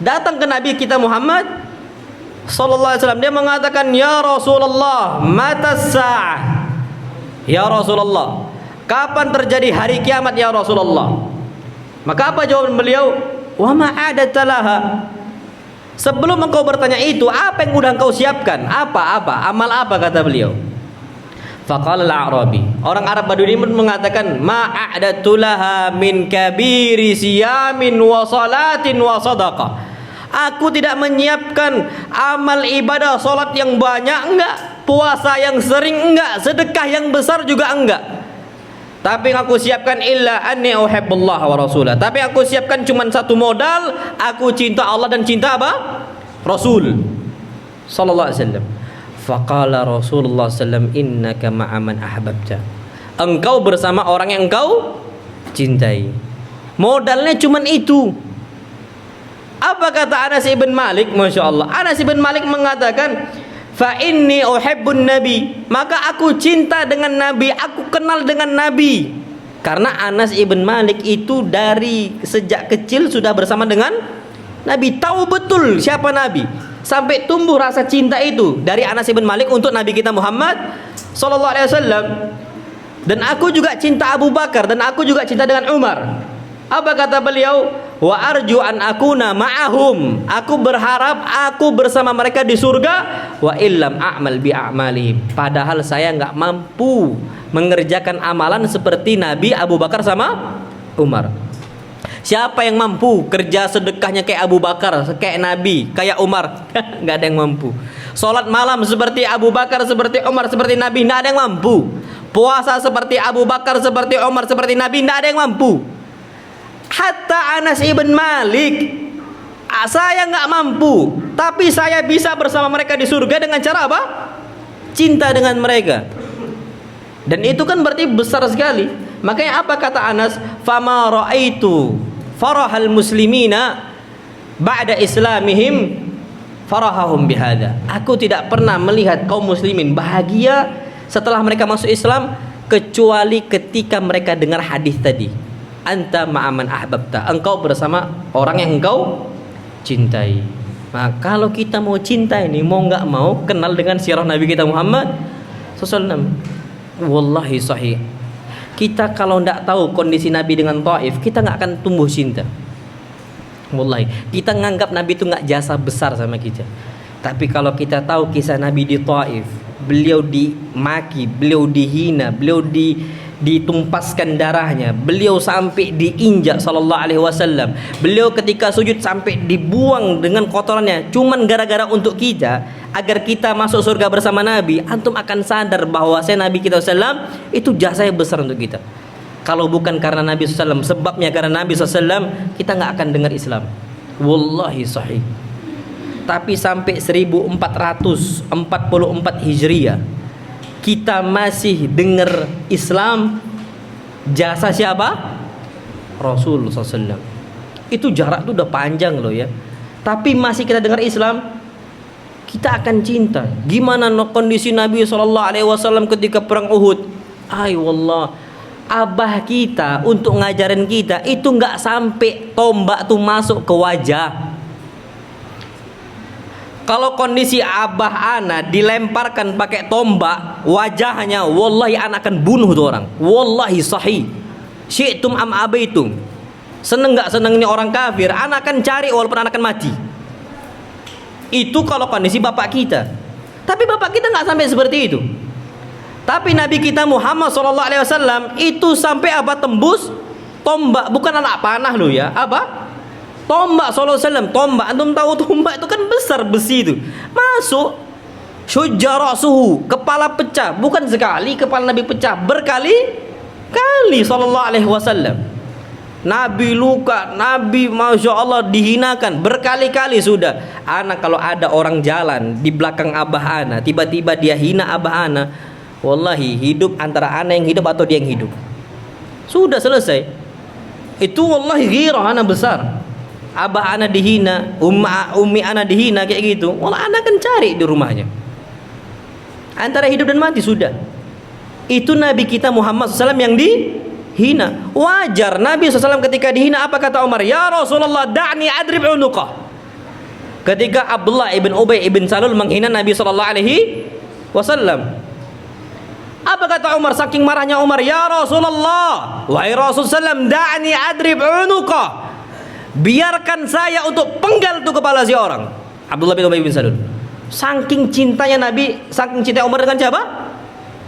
datang ke Nabi kita Muhammad sallallahu alaihi wasallam. Dia mengatakan, ya Rasulullah, mata sa'ah. Ya Rasulullah, kapan terjadi hari kiamat ya Rasulullah? Maka apa jawaban beliau? Wa ma adatalaha. Sebelum engkau bertanya itu, apa yang udah engkau siapkan? Apa? Amal apa, kata beliau? Faqala al-A'rabi, orang Arab Badui ini mengatakan, ma'a'datu laha min kabiri siyamin wa salatin wa sadaqah. Aku tidak menyiapkan amal ibadah, salat yang banyak enggak, puasa yang sering enggak, sedekah yang besar juga enggak. Tapi yang aku siapkan illa anni uhibbullah wa rasulah. Tapi aku siapkan cuma satu modal, aku cinta Allah dan cinta apa? Rasul sallallahu alaihi wasallam. Faqala Rasulullah sallam, innaka ma'a man ahbabta. Engkau bersama orang yang engkau cintai. Modalnya cuma itu. Apa kata Anas ibn Malik? Masya Allah, Anas ibn Malik mengatakan, fa inni uhibbun nabi, maka aku cinta dengan nabi, aku kenal dengan nabi. Karena Anas ibn Malik itu dari sejak kecil sudah bersama dengan nabi, tahu betul siapa nabi, sampai tumbuh rasa cinta itu dari Anas ibn Malik untuk nabi kita Muhammad sallallahu alaihi wasallam. Dan aku juga cinta Abu Bakar, dan aku juga cinta dengan Umar. Apa kata beliau? Wa arju an akuna ma'ahum, aku berharap aku bersama mereka di surga. Wa illam a'mal bi a'malihim, padahal saya enggak mampu mengerjakan amalan seperti Nabi, Abu Bakar sama Umar. Siapa yang mampu kerja sedekahnya kayak Abu Bakar, kayak Nabi, kayak Umar? Enggak ada yang mampu. Salat malam seperti Abu Bakar, seperti Umar, seperti Nabi, enggak ada yang mampu. Puasa seperti Abu Bakar, seperti Umar, seperti Nabi, enggak ada yang mampu. Hatta Anas ibn Malik, saya nggak mampu, tapi saya bisa bersama mereka di surga dengan cara apa? Cinta dengan mereka. Dan itu kan berarti besar sekali. Makanya apa kata Anas? Fama ra'aitu farahal muslimina ba'da islamihim farahahum bihada. Aku tidak pernah melihat kaum muslimin bahagia setelah mereka masuk Islam, kecuali ketika mereka dengar hadis tadi. Anta ma'aman ahbabta, engkau bersama orang yang engkau cintai. Nah, kalau kita mau cinta ini, mau nggak mau kenal dengan sirah Nabi kita Muhammad SAW. Wallahi sahih, kita kalau nggak tahu kondisi Nabi dengan Taif, kita nggak akan tumbuh cinta. Wallahi, kita nganggap Nabi itu nggak jasa besar sama kita. Tapi kalau kita tahu kisah Nabi di Taif, beliau dimaki, beliau dihina, beliau ditumpaskan darahnya, beliau sampai diinjak sallallahu alaihi wasallam, beliau ketika sujud sampai dibuang dengan kotorannya, cuman gara-gara untuk kita, agar kita masuk surga bersama Nabi. Antum akan sadar bahwa Nabi kita sallam itu jasanya besar untuk kita. Kalau bukan karena Nabi sallam, sebabnya karena Nabi sallam, kita nggak akan dengar Islam. Wallahi sahih. Tapi sampai 1444 Hijriah kita masih dengar Islam, jasa siapa? Rasul SAW. Itu jarak itu udah panjang loh ya. Tapi masih kita dengar Islam, kita akan cinta. Gimana kondisi Nabi SAW ketika perang Uhud? Ay wallah, abah kita untuk ngajarin kita itu nggak sampai tombak tuh masuk ke wajah. Kalau kondisi abah ana dilemparkan pakai tombak wajahnya, wallahi ana akan bunuh tuh orang. Wallahi sahih. Syi'tum am abaitum. Seneng nggak seneng ini orang kafir, ana akan cari walaupun ana akan mati. Itu kalau kondisi bapak kita. Tapi bapak kita nggak sampai seperti itu. Tapi Nabi kita Muhammad SAW itu sampai apa, tembus tombak, bukan anak panah loh ya. Apa? Tombak SAW, tombak. Antum tahu tombak itu kan besar besi itu. Masuk syujara suhu, kepala pecah. Bukan sekali kepala Nabi pecah, berkali-kali sallallahu alaihi wasallam. Nabi luka, Nabi masya Allah dihinakan berkali-kali sudah. Anak kalau ada orang jalan di belakang abah ana, tiba-tiba dia hina abah ana, wallahi hidup antara ana yang hidup atau dia yang hidup. Sudah selesai. Itu wallahi ghirah ana besar. Abah ana dihina, ummi ana dihina kayak gitu. Wallah ana akan cari di rumahnya. Antara hidup dan mati sudah. Itu Nabi kita Muhammad SAW yang dihina. Wajar Nabi SAW ketika dihina, apa kata Umar? Ya Rasulullah, da'ni adrib unuqah. Ketika Abdullah ibn Ubay ibn Salul menghina Nabi SAW, apa kata Umar? Saking marahnya Umar, ya Rasulullah, wahai Rasul SAW, da'ni adrib unuqah, biarkan saya untuk penggal tuh kepala si orang. Abdullah bin Ubay bin Salul. Saking cintanya Nabi, saking cinta Umar dengan siapa?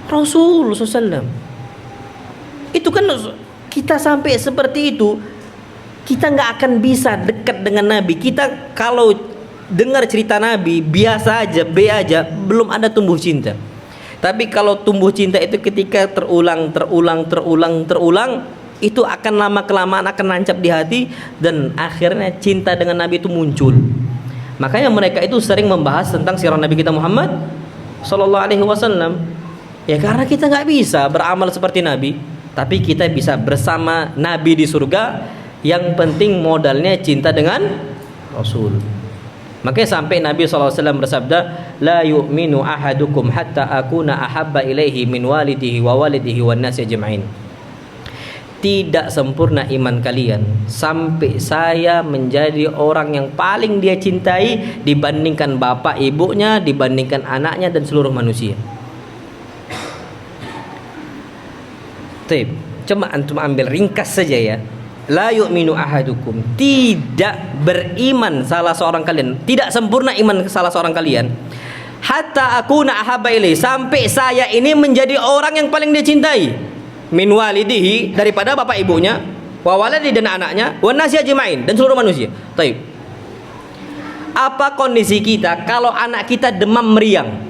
Rasul SAW. Itu kan kita sampai seperti itu, kita nggak akan bisa dekat dengan Nabi. Kita kalau dengar cerita Nabi biasa aja, B aja, belum ada tumbuh cinta. Tapi kalau tumbuh cinta itu ketika terulang, itu akan lama kelamaan akan nancap di hati, dan akhirnya cinta dengan Nabi itu muncul. Makanya mereka itu sering membahas tentang sirah Nabi kita Muhammad Sallallahu Alaihi Wasallam. Ya karena kita nggak bisa beramal seperti Nabi, tapi kita bisa bersama Nabi di surga. Yang penting modalnya cinta dengan Rasul. Makanya sampai Nabi SAW bersabda, la yu'minu ahadukum hatta akuna ahabba ilaihi min walidihi wa walidihi wan nasi ajma'in. Tidak sempurna iman kalian sampai saya menjadi orang yang paling dia cintai dibandingkan bapak ibunya, dibandingkan anaknya dan seluruh manusia. Cuma antum ambil ringkas saja ya. La yu'minu ahadukum, tidak beriman salah seorang kalian, tidak sempurna iman salah seorang kalian, hatta akuna ahabba ilaihi, sampai saya ini menjadi orang yang paling dia cintai, min walidihi, daripada bapak ibunya, wa waladi, dan anaknya, wan nasi ajmain, dan seluruh manusia. Taib. Apa kondisi kita kalau anak kita demam meriang?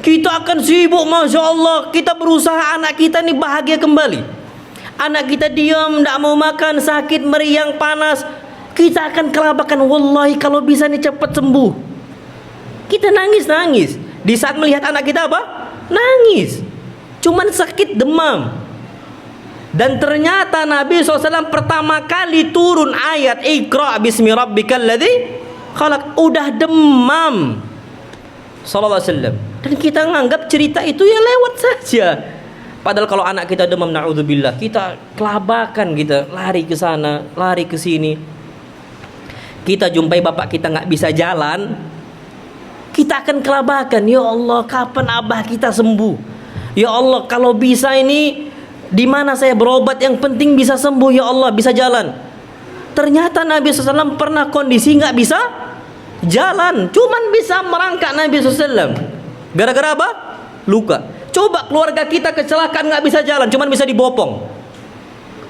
Kita akan sibuk, masya Allah, kita berusaha anak kita ini bahagia kembali. Anak kita diam, tidak mau makan, sakit, meriang, panas, kita akan kelabakan. Wallahi kalau bisa nih cepat sembuh. Kita nangis. Di saat melihat anak kita apa? Nangis. Cuman sakit demam. Dan ternyata Nabi SAW pertama kali turun ayat Iqra bismi rabbikal ladzi khalaq, udah demam sallallahu alaihi wasallam. Dan kita nganggap cerita itu ya lewat saja. Padahal kalau anak kita demam, na'udzubillah, kita kelabakan, kita lari ke sana, lari ke sini. Kita jumpai bapak kita nggak bisa jalan, kita akan kelabakan. Ya Allah, kapan abah kita sembuh? Ya Allah, kalau bisa ini di mana saya berobat, yang penting bisa sembuh. Ya Allah, bisa jalan. Ternyata Nabi SAW pernah kondisi nggak bisa jalan, cuman bisa merangkak Nabi SAW. Gara-gara apa? Luka. Coba keluarga kita kecelakaan nggak bisa jalan, cuman bisa dibopong.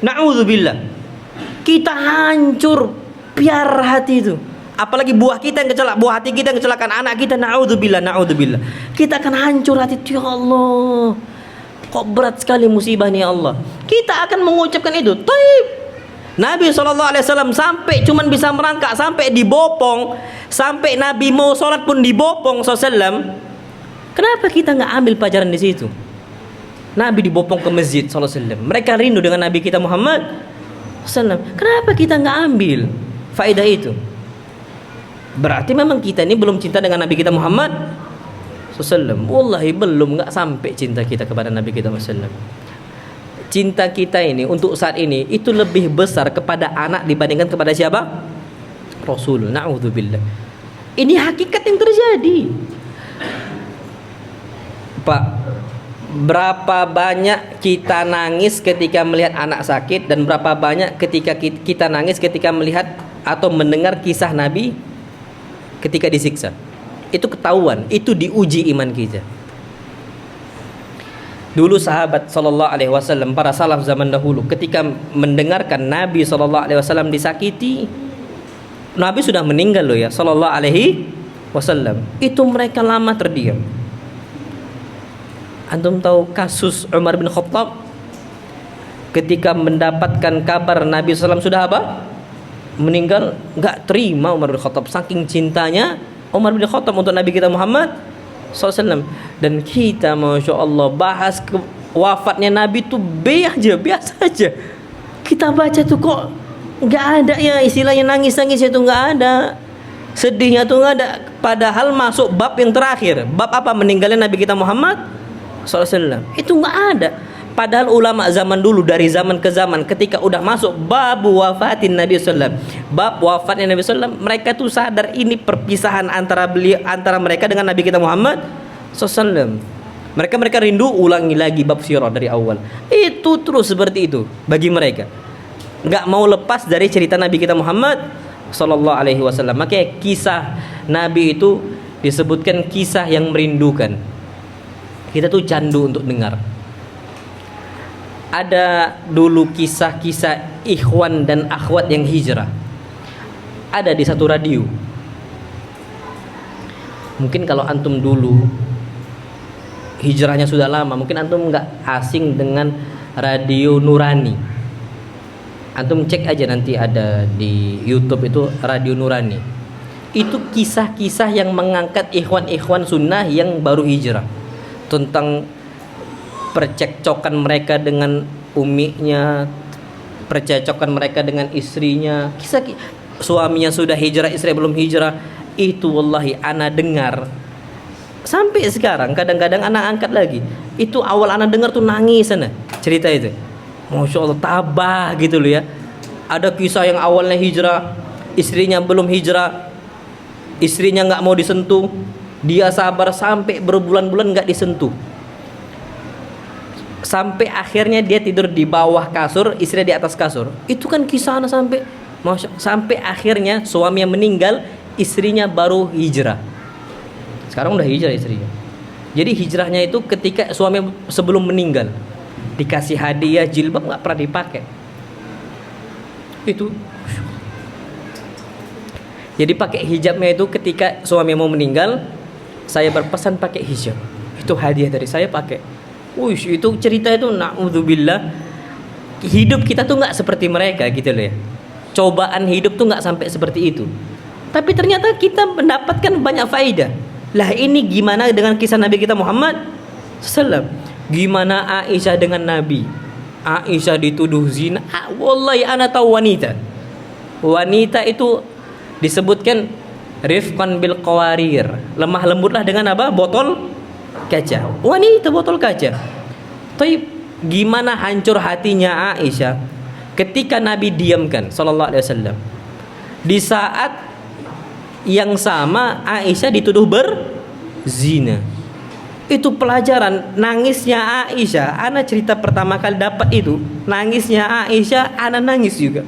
Na'udzubillah. Kita hancur, biar hati itu. Apalagi buah kita yang kecelakaan, buah hati kita yang kecelakaan, anak kita, na'udzubillah. Kita akan hancur hati. Ya Allah, kok berat sekali musibah nih ya Allah. Kita akan mengucapkan itu. Taib. Nabi SAW sampai cuman bisa merangkak, sampai dibopong, sampai Nabi mau sholat pun dibopong SAW. Kenapa kita nggak ambil pelajaran di situ? Nabi dibopong ke masjid SAW. Mereka rindu dengan Nabi kita Muhammad SAW. Kenapa kita nggak ambil faedah itu? Berarti memang kita ini belum cinta dengan Nabi kita Muhammad SAW. Wallahi belum, nggak sampai cinta kita kepada Nabi kita Muhammad SAW. Cinta kita ini untuk saat ini itu lebih besar kepada anak dibandingkan kepada siapa? Rasul. Na'udzubillah. Ini hakikat yang terjadi. Pak, berapa banyak kita nangis ketika melihat anak sakit, dan berapa banyak ketika kita nangis ketika melihat atau mendengar kisah Nabi ketika disiksa. Itu ketahuan, itu diuji iman kita. Dulu sahabat sallallahu alaihi wasallam, para salaf zaman dahulu, ketika mendengarkan Nabi sallallahu alaihi wasallam disakiti, Nabi sudah meninggal loh ya, sallallahu alaihi wasallam. Itu mereka lama terdiam. Antum tahu kasus Umar bin Khattab ketika mendapatkan kabar Nabi SAW sudah apa? Meninggal, nggak terima Umar bin Khattab, saking cintanya Umar bin Khattab untuk Nabi kita Muhammad SAW. Dan kita masya Allah bahas wafatnya Nabi itu biasa aja. Kita baca tuh kok nggak ada ya istilahnya nangis-nangis itu, nggak ada, sedihnya tuh nggak ada. Padahal masuk bab yang terakhir, bab apa? Meninggalnya Nabi kita Muhammad SAW. Itu nggak ada. Padahal ulama zaman dulu, dari zaman ke zaman, ketika udah masuk bab wafatin Nabi SAW, bab wafatnya Nabi SAW, mereka tuh sadar ini perpisahan antara mereka dengan Nabi kita Muhammad SAW. Mereka rindu ulangi lagi bab sirah dari awal. Itu terus seperti itu bagi mereka. Nggak mau lepas dari cerita Nabi kita Muhammad sallallahu alaihi wasallam. Makanya kisah Nabi itu disebutkan kisah yang merindukan. Kita tuh candu untuk dengar. Ada dulu kisah-kisah ikhwan dan akhwat yang hijrah. Ada di satu radio. Mungkin kalau antum dulu hijrahnya sudah lama, mungkin antum nggak asing dengan radio Nurani. Antum cek aja, nanti ada di YouTube itu radio Nurani. Itu kisah-kisah yang mengangkat ikhwan-ikhwan sunnah yang baru hijrah, tentang percekcokan mereka dengan uminya, percekcokan mereka dengan istrinya, kisah suaminya sudah hijrah, istri belum hijrah. Itu wallahi ana dengar sampai sekarang, kadang-kadang anak angkat lagi. Itu awal anak dengar tuh nangis sana cerita itu. Masya Allah, tabah gitu loh ya. Ada kisah yang awalnya hijrah, istrinya belum hijrah, istrinya nggak mau disentuh, dia sabar sampai berbulan-bulan nggak disentuh, sampai akhirnya dia tidur di bawah kasur, istri di atas kasur. Itu kan kisah anak sampai akhirnya suaminya meninggal, istrinya baru hijrah. Sekarang udah hijrah istrinya. Jadi hijrahnya itu ketika suami sebelum meninggal, dikasih hadiah jilbab nggak pernah dipakai. Itu. Jadi pakai hijabnya itu ketika suami mau meninggal, saya berpesan pakai hijab. Itu hadiah dari saya, pakai. Itu cerita itu naudzubillah. Hidup kita tuh nggak seperti mereka gitu loh ya. Cobaan hidup tuh nggak sampai seperti itu. Tapi ternyata kita mendapatkan banyak faedah. Lah ini gimana dengan kisah Nabi kita Muhammad SAW? Gimana Aisyah dengan Nabi? Aisyah dituduh zina. Wallahi ana tahu wanita. Wanita itu disebutkan rifqan bil qawarir. Lemah lembutlah dengan apa? Botol kaca. Wanita botol kaca. Tapi gimana hancur hatinya Aisyah ketika Nabi diamkan sallallahu alaihi wasallam. Di saat yang sama Aisyah dituduh berzina. Itu pelajaran. Nangisnya Aisyah, ana cerita pertama kali dapat itu, nangisnya Aisyah, ana nangis juga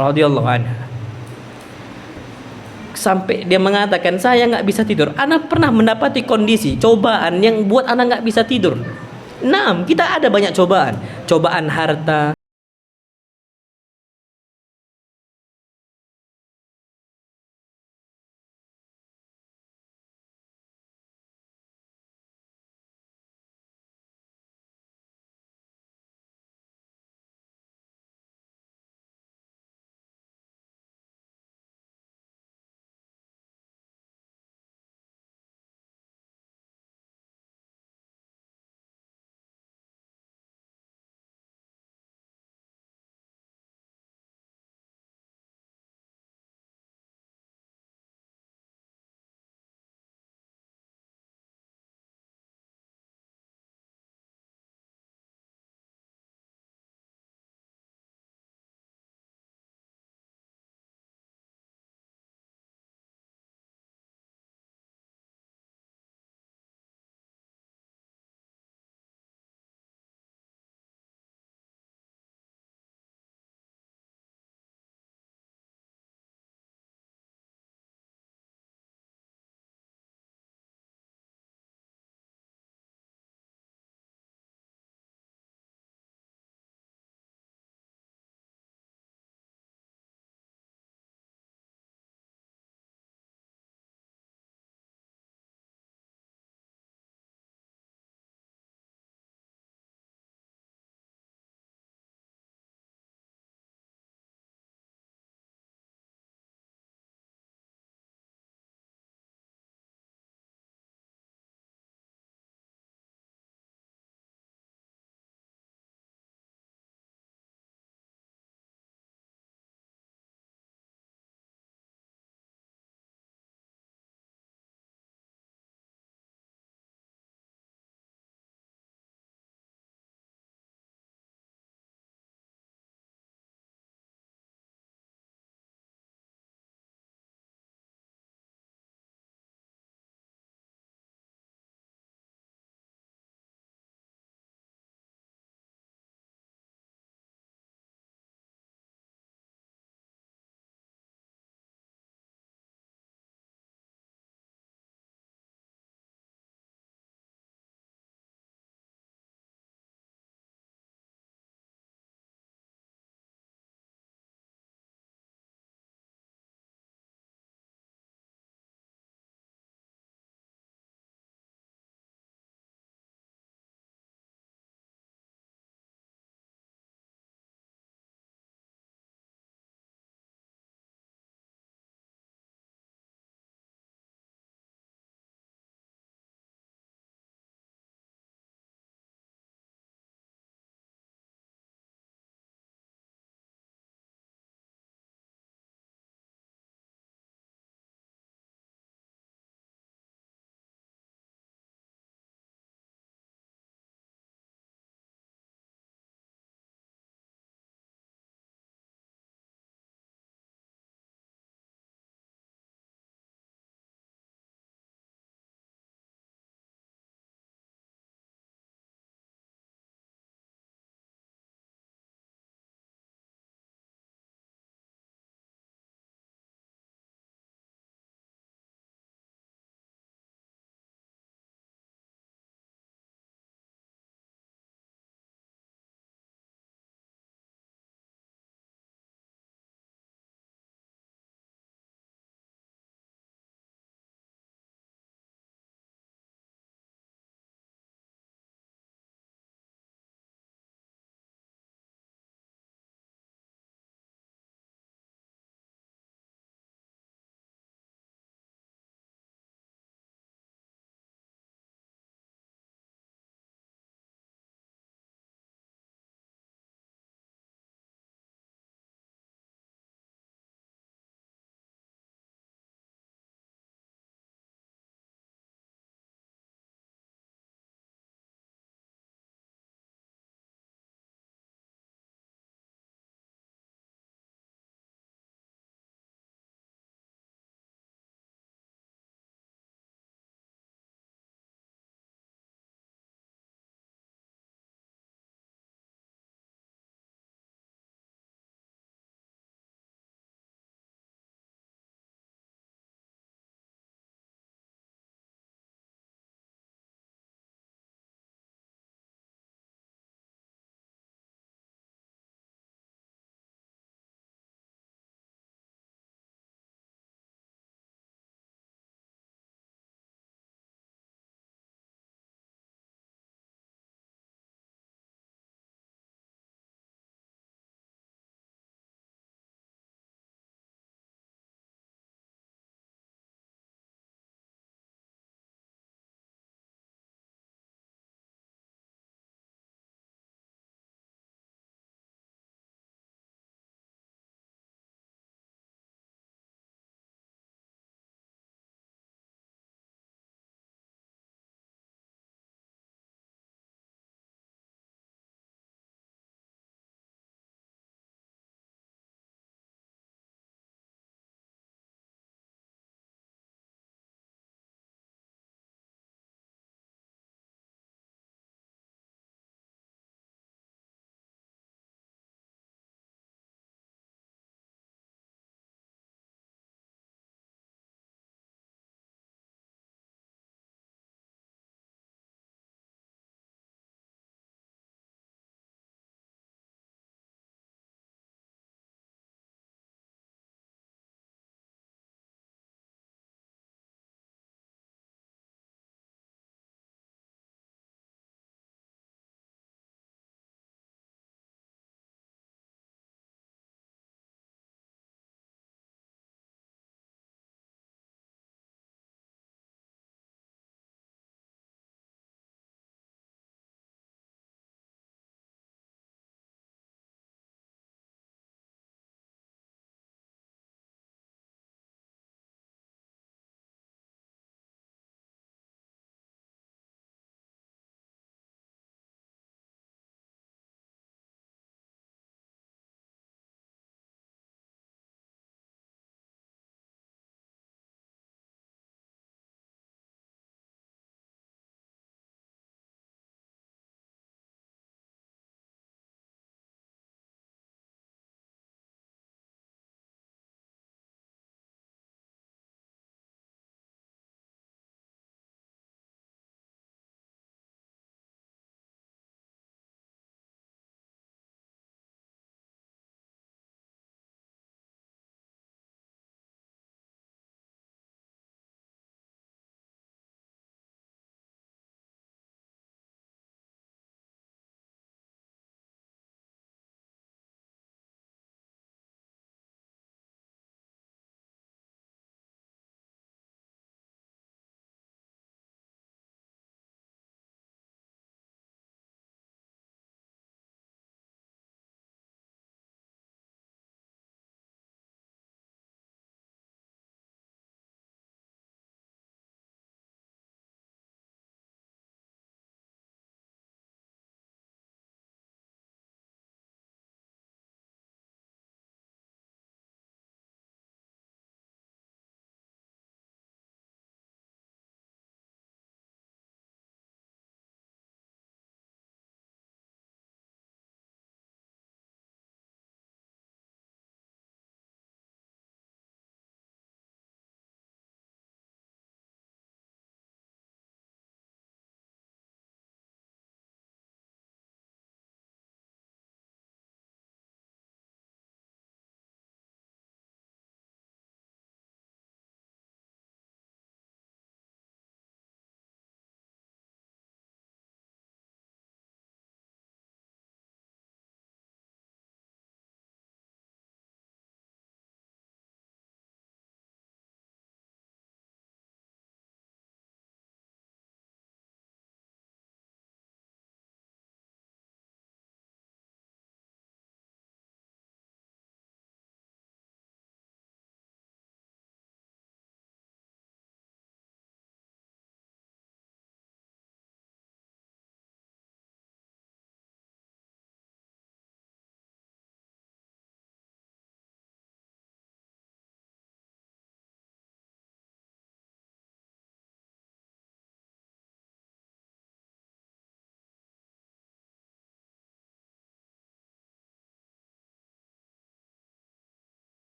radhiyallahu anha. Sampai dia mengatakan, saya nggak bisa tidur. Ana pernah mendapati kondisi cobaan yang buat ana nggak bisa tidur. Nah, kita ada banyak cobaan, cobaan harta,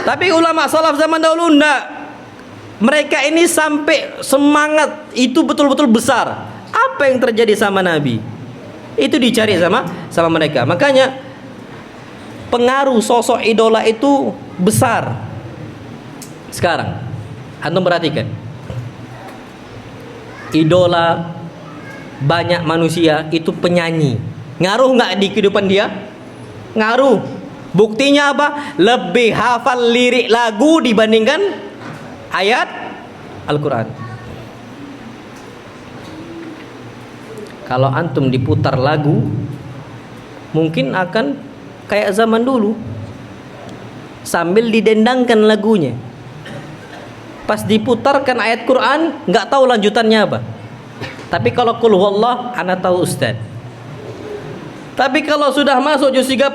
Tapi ulama salaf zaman dahulu enggak. Mereka ini sampai semangat itu betul-betul besar. Apa yang terjadi sama Nabi? Itu dicari sama mereka. Makanya pengaruh sosok idola itu besar. Sekarang antum perhatikan. Idola banyak manusia itu penyanyi. Ngaruh nggak di kehidupan dia? Ngaruh. Buktinya apa? Lebih hafal lirik lagu dibandingkan ayat Al-Quran. Kalau antum diputar lagu, mungkin akan kayak zaman dulu, sambil didendangkan lagunya. Pas diputarkan ayat Quran, nggak tahu lanjutannya apa. Tapi kalau qul huwallah, ana tahu ustaz. Tapi kalau sudah masuk juz 30,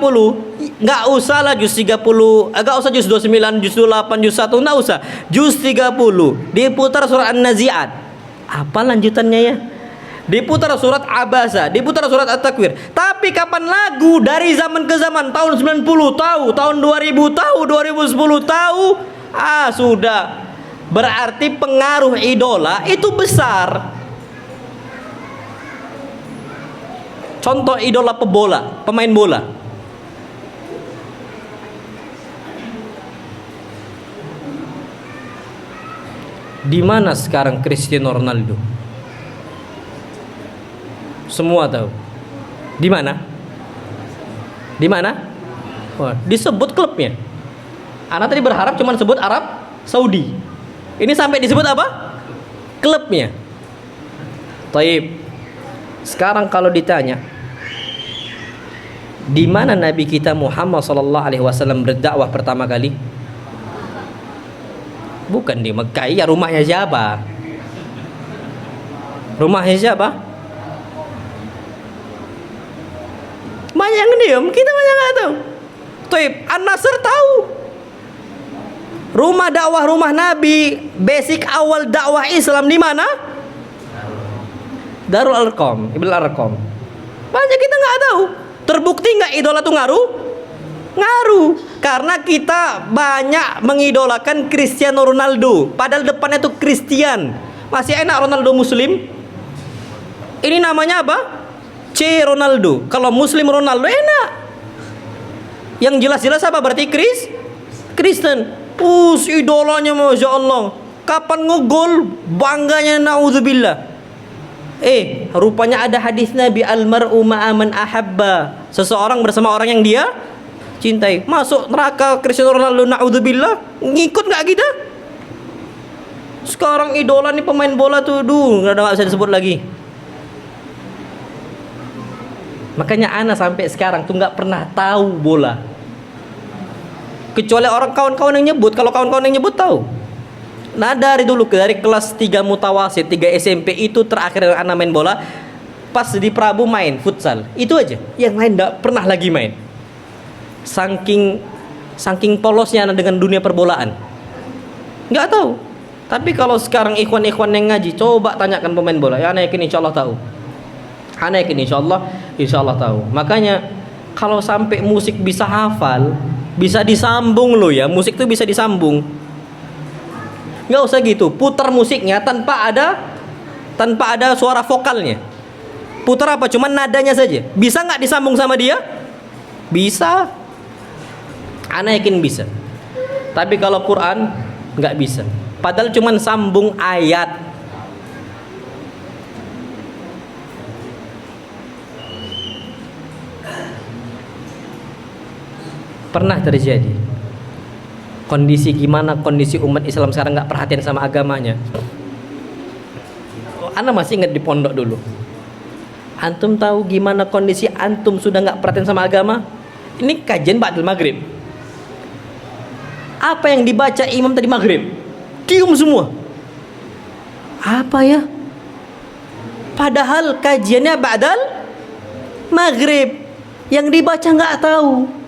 nggak usah lah juz 30, agak usah juz 29, juz 28, juz 1, nggak usah. Juz 30 diputar surat An-Nazi'at. Apa lanjutannya ya? Diputar surat Abasa, diputar surat At-Takwir. Tapi kapan lagu dari zaman ke zaman, tahun 90 tahu, tahun 2000 tahu, 2010 tahu, sudah. Berarti pengaruh idola itu besar. Contoh idola pemain bola. Di mana sekarang Cristiano Ronaldo? Semua tahu. Di mana? Di mana? Oh, disebut klubnya. Anak tadi berharap cuma sebut Arab Saudi. Ini sampai disebut apa? Klubnya. Taib. Sekarang kalau ditanya, di mana Nabi kita Muhammad sallallahu alaihi wasallam berdakwah pertama kali? Bukan di Mekah. Ya, rumahnya siapa? Rumahnya siapa? Banyak yang diam, kita banyak nggak tahu. Taib, An-Nasr tahu. Rumah dakwah rumah Nabi, basic awal dakwah Islam di mana? Darul Arqam, Ibnu Arqam. Banyak kita nggak tahu. Terbukti nggak idola itu ngaruh? Ngaruh. Karena kita banyak mengidolakan Cristiano Ronaldo. Padahal depannya tuh Christian. Masih enak Ronaldo Muslim. Ini namanya apa? C Ronaldo. Kalau Muslim Ronaldo enak. Yang jelas-jelas apa berarti Kristen. Idolanya Masya Allah. Kapan ngegol bangganya naudzubillah. Rupanya ada hadis Nabi, almar'u ma'aman ahabba. Seseorang bersama orang yang dia cintai. Masuk neraka Cristiano Ronaldo naudzubillah. Ngikut nggak kita? Sekarang idola nih pemain bola tuh, nggak bisa disebut lagi. Makanya ana sampai sekarang tuh nggak pernah tahu bola. Kecuali orang kawan-kawan yang nyebut. Kalau kawan-kawan yang nyebut tahu. Nah dari dulu, dari kelas 3 mutawasid, 3 SMP itu terakhir anak main bola. Pas di Prabu main futsal. Itu aja. Yang lain gak pernah lagi main. Saking polosnya anak dengan dunia perbolaan. Gak tahu. Tapi kalau sekarang ikhwan-ikhwan yang ngaji, coba tanyakan pemain bola. Ya anak yakin insya Allah tahu. Anak yakin insya Allah tahu. Makanya kalau sampai musik bisa hafal, bisa disambung loh ya. Musik tuh bisa disambung. Nggak usah gitu, putar musiknya tanpa ada suara vokalnya. Putar apa? Cuman nadanya saja. Bisa nggak disambung sama dia? Bisa. Ana yakin bisa. Tapi kalau Quran nggak bisa. Padahal cuman sambung ayat. Pernah terjadi. Kondisi umat Islam sekarang nggak perhatian sama agamanya. Ana masih ingat di pondok dulu. Antum tahu gimana kondisi antum sudah nggak perhatian sama agama? Ini kajian ba'dal maghrib. Apa yang dibaca imam tadi maghrib? Diam semua. Apa ya? Padahal kajiannya ba'dal maghrib. Yang dibaca nggak tahu.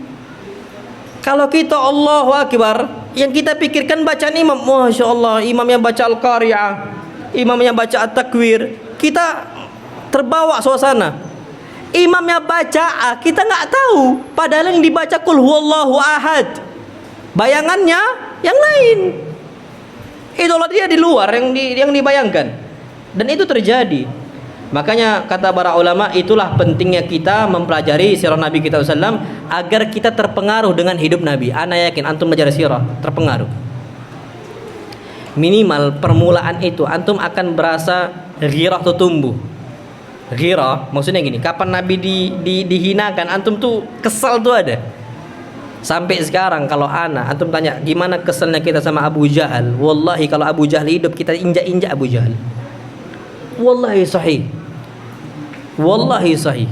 Kalau kita Allahu Akbar, yang kita pikirkan bacaan imam, Masya Allah, imamnya baca Al-Qari'ah, imamnya baca At-Takwir, kita terbawa suasana. Imamnya baca A, kita nggak tahu, padahal yang dibaca Qul huwallahu ahad. bayangannya yang lain. Idola dia di luar yang dibayangkan. Dan itu terjadi. Makanya kata para ulama, itulah pentingnya kita mempelajari sirah Nabi kita SAW agar kita terpengaruh dengan hidup Nabi. Ana yakin antum belajar sirah terpengaruh. Minimal permulaan itu antum akan berasa ghirah tuh tumbuh. Ghirah maksudnya gini, kapan Nabi dihinakan antum tuh kesal tuh ada. Sampai sekarang kalau antum tanya gimana keselnya kita sama Abu Jahal, wallahi kalau Abu Jahal hidup kita injak-injak Abu Jahal. Wallahi sahih. Wallahi sahih.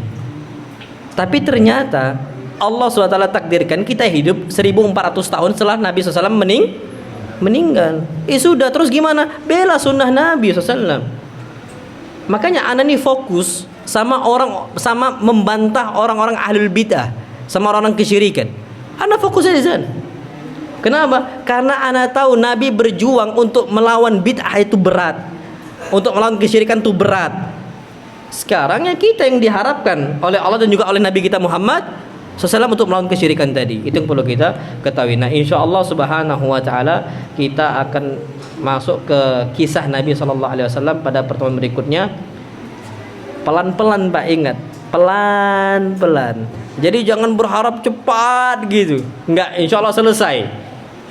Tapi ternyata Allah SWT takdirkan kita hidup 1400 tahun setelah Nabi SAW meninggal. Sudah, terus gimana? Bela sunnah Nabi SAW. Makanya ana nih fokus sama membantah orang-orang ahlul bidah, sama orang-orang kesyirikan. Ana fokusnya di sana. Kenapa? Karena ana tahu Nabi berjuang untuk melawan bid'ah itu berat, untuk melawan kesyirikan itu berat. Sekarang ya kita yang diharapkan oleh Allah dan juga oleh Nabi kita Muhammad SAW untuk melawan kesyirikan tadi. Itu yang perlu kita ketahui. Nah, insya Allah Subhanahu Wa Taala kita akan masuk ke kisah Nabi SAW pada pertemuan berikutnya. Pelan-pelan Pak, ingat, pelan-pelan. Jadi jangan berharap cepat gitu. Enggak, insya Allah selesai.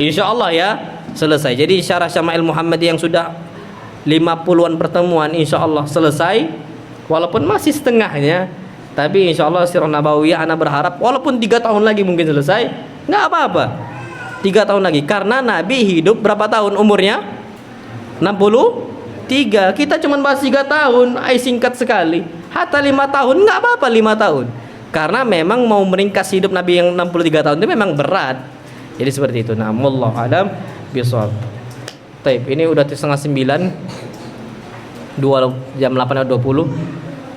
Insya Allah ya selesai. Jadi syarah Syama'il Muhammad yang sudah 50-an pertemuan insya Allah selesai. Walaupun masih setengahnya, tapi insya Allah sirah nabawiyah ana berharap walaupun 3 tahun lagi mungkin selesai, nggak apa-apa. 3 tahun lagi, karena Nabi hidup berapa tahun umurnya? 63. Kita cuma bahas 3 tahun, singkat sekali. Hatta 5 tahun nggak apa-apa, 5 tahun. Karena memang mau meringkas hidup Nabi yang 63 tahun itu memang berat. Jadi seperti itu. Nah, wallahu alam bishawab. Taib, ini udah 8:30. Jam 8.20.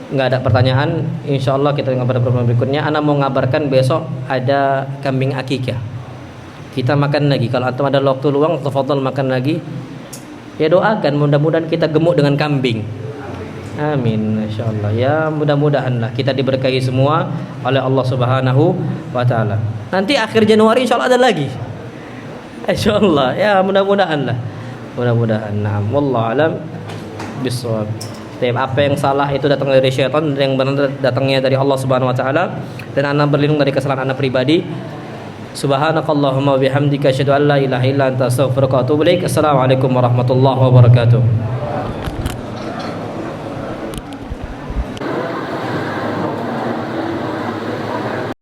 Nggak ada pertanyaan. Insya Allah kita pada pertemuan berikutnya. Ana mau ngabarkan besok ada kambing akikah. Kita makan lagi. Kalau antum ada waktu luang, tafadhol makan lagi. Ya doakan mudah-mudahan kita gemuk dengan kambing. Amin, insyaallah. Ya mudah-mudahan lah kita diberkahi semua oleh Allah Subhanahu wa taala. Nanti akhir Januari insyaallah ada lagi. Insyaallah. Ya mudah-mudahan lah. Mudah-mudahan. Nah, wallahu alam bisawab. Apa yang salah itu datang dari syaitan, yang benar datangnya dari Allah Subhanahu wa taala, dan ana berlindung dari kesalahan ana pribadi. Subhanakallahumma wa bihamdika asyhadu an la ilaha illa anta astaghfiruka wa atubu ilaik. Assalamualaikum warahmatullahi wabarakatuh.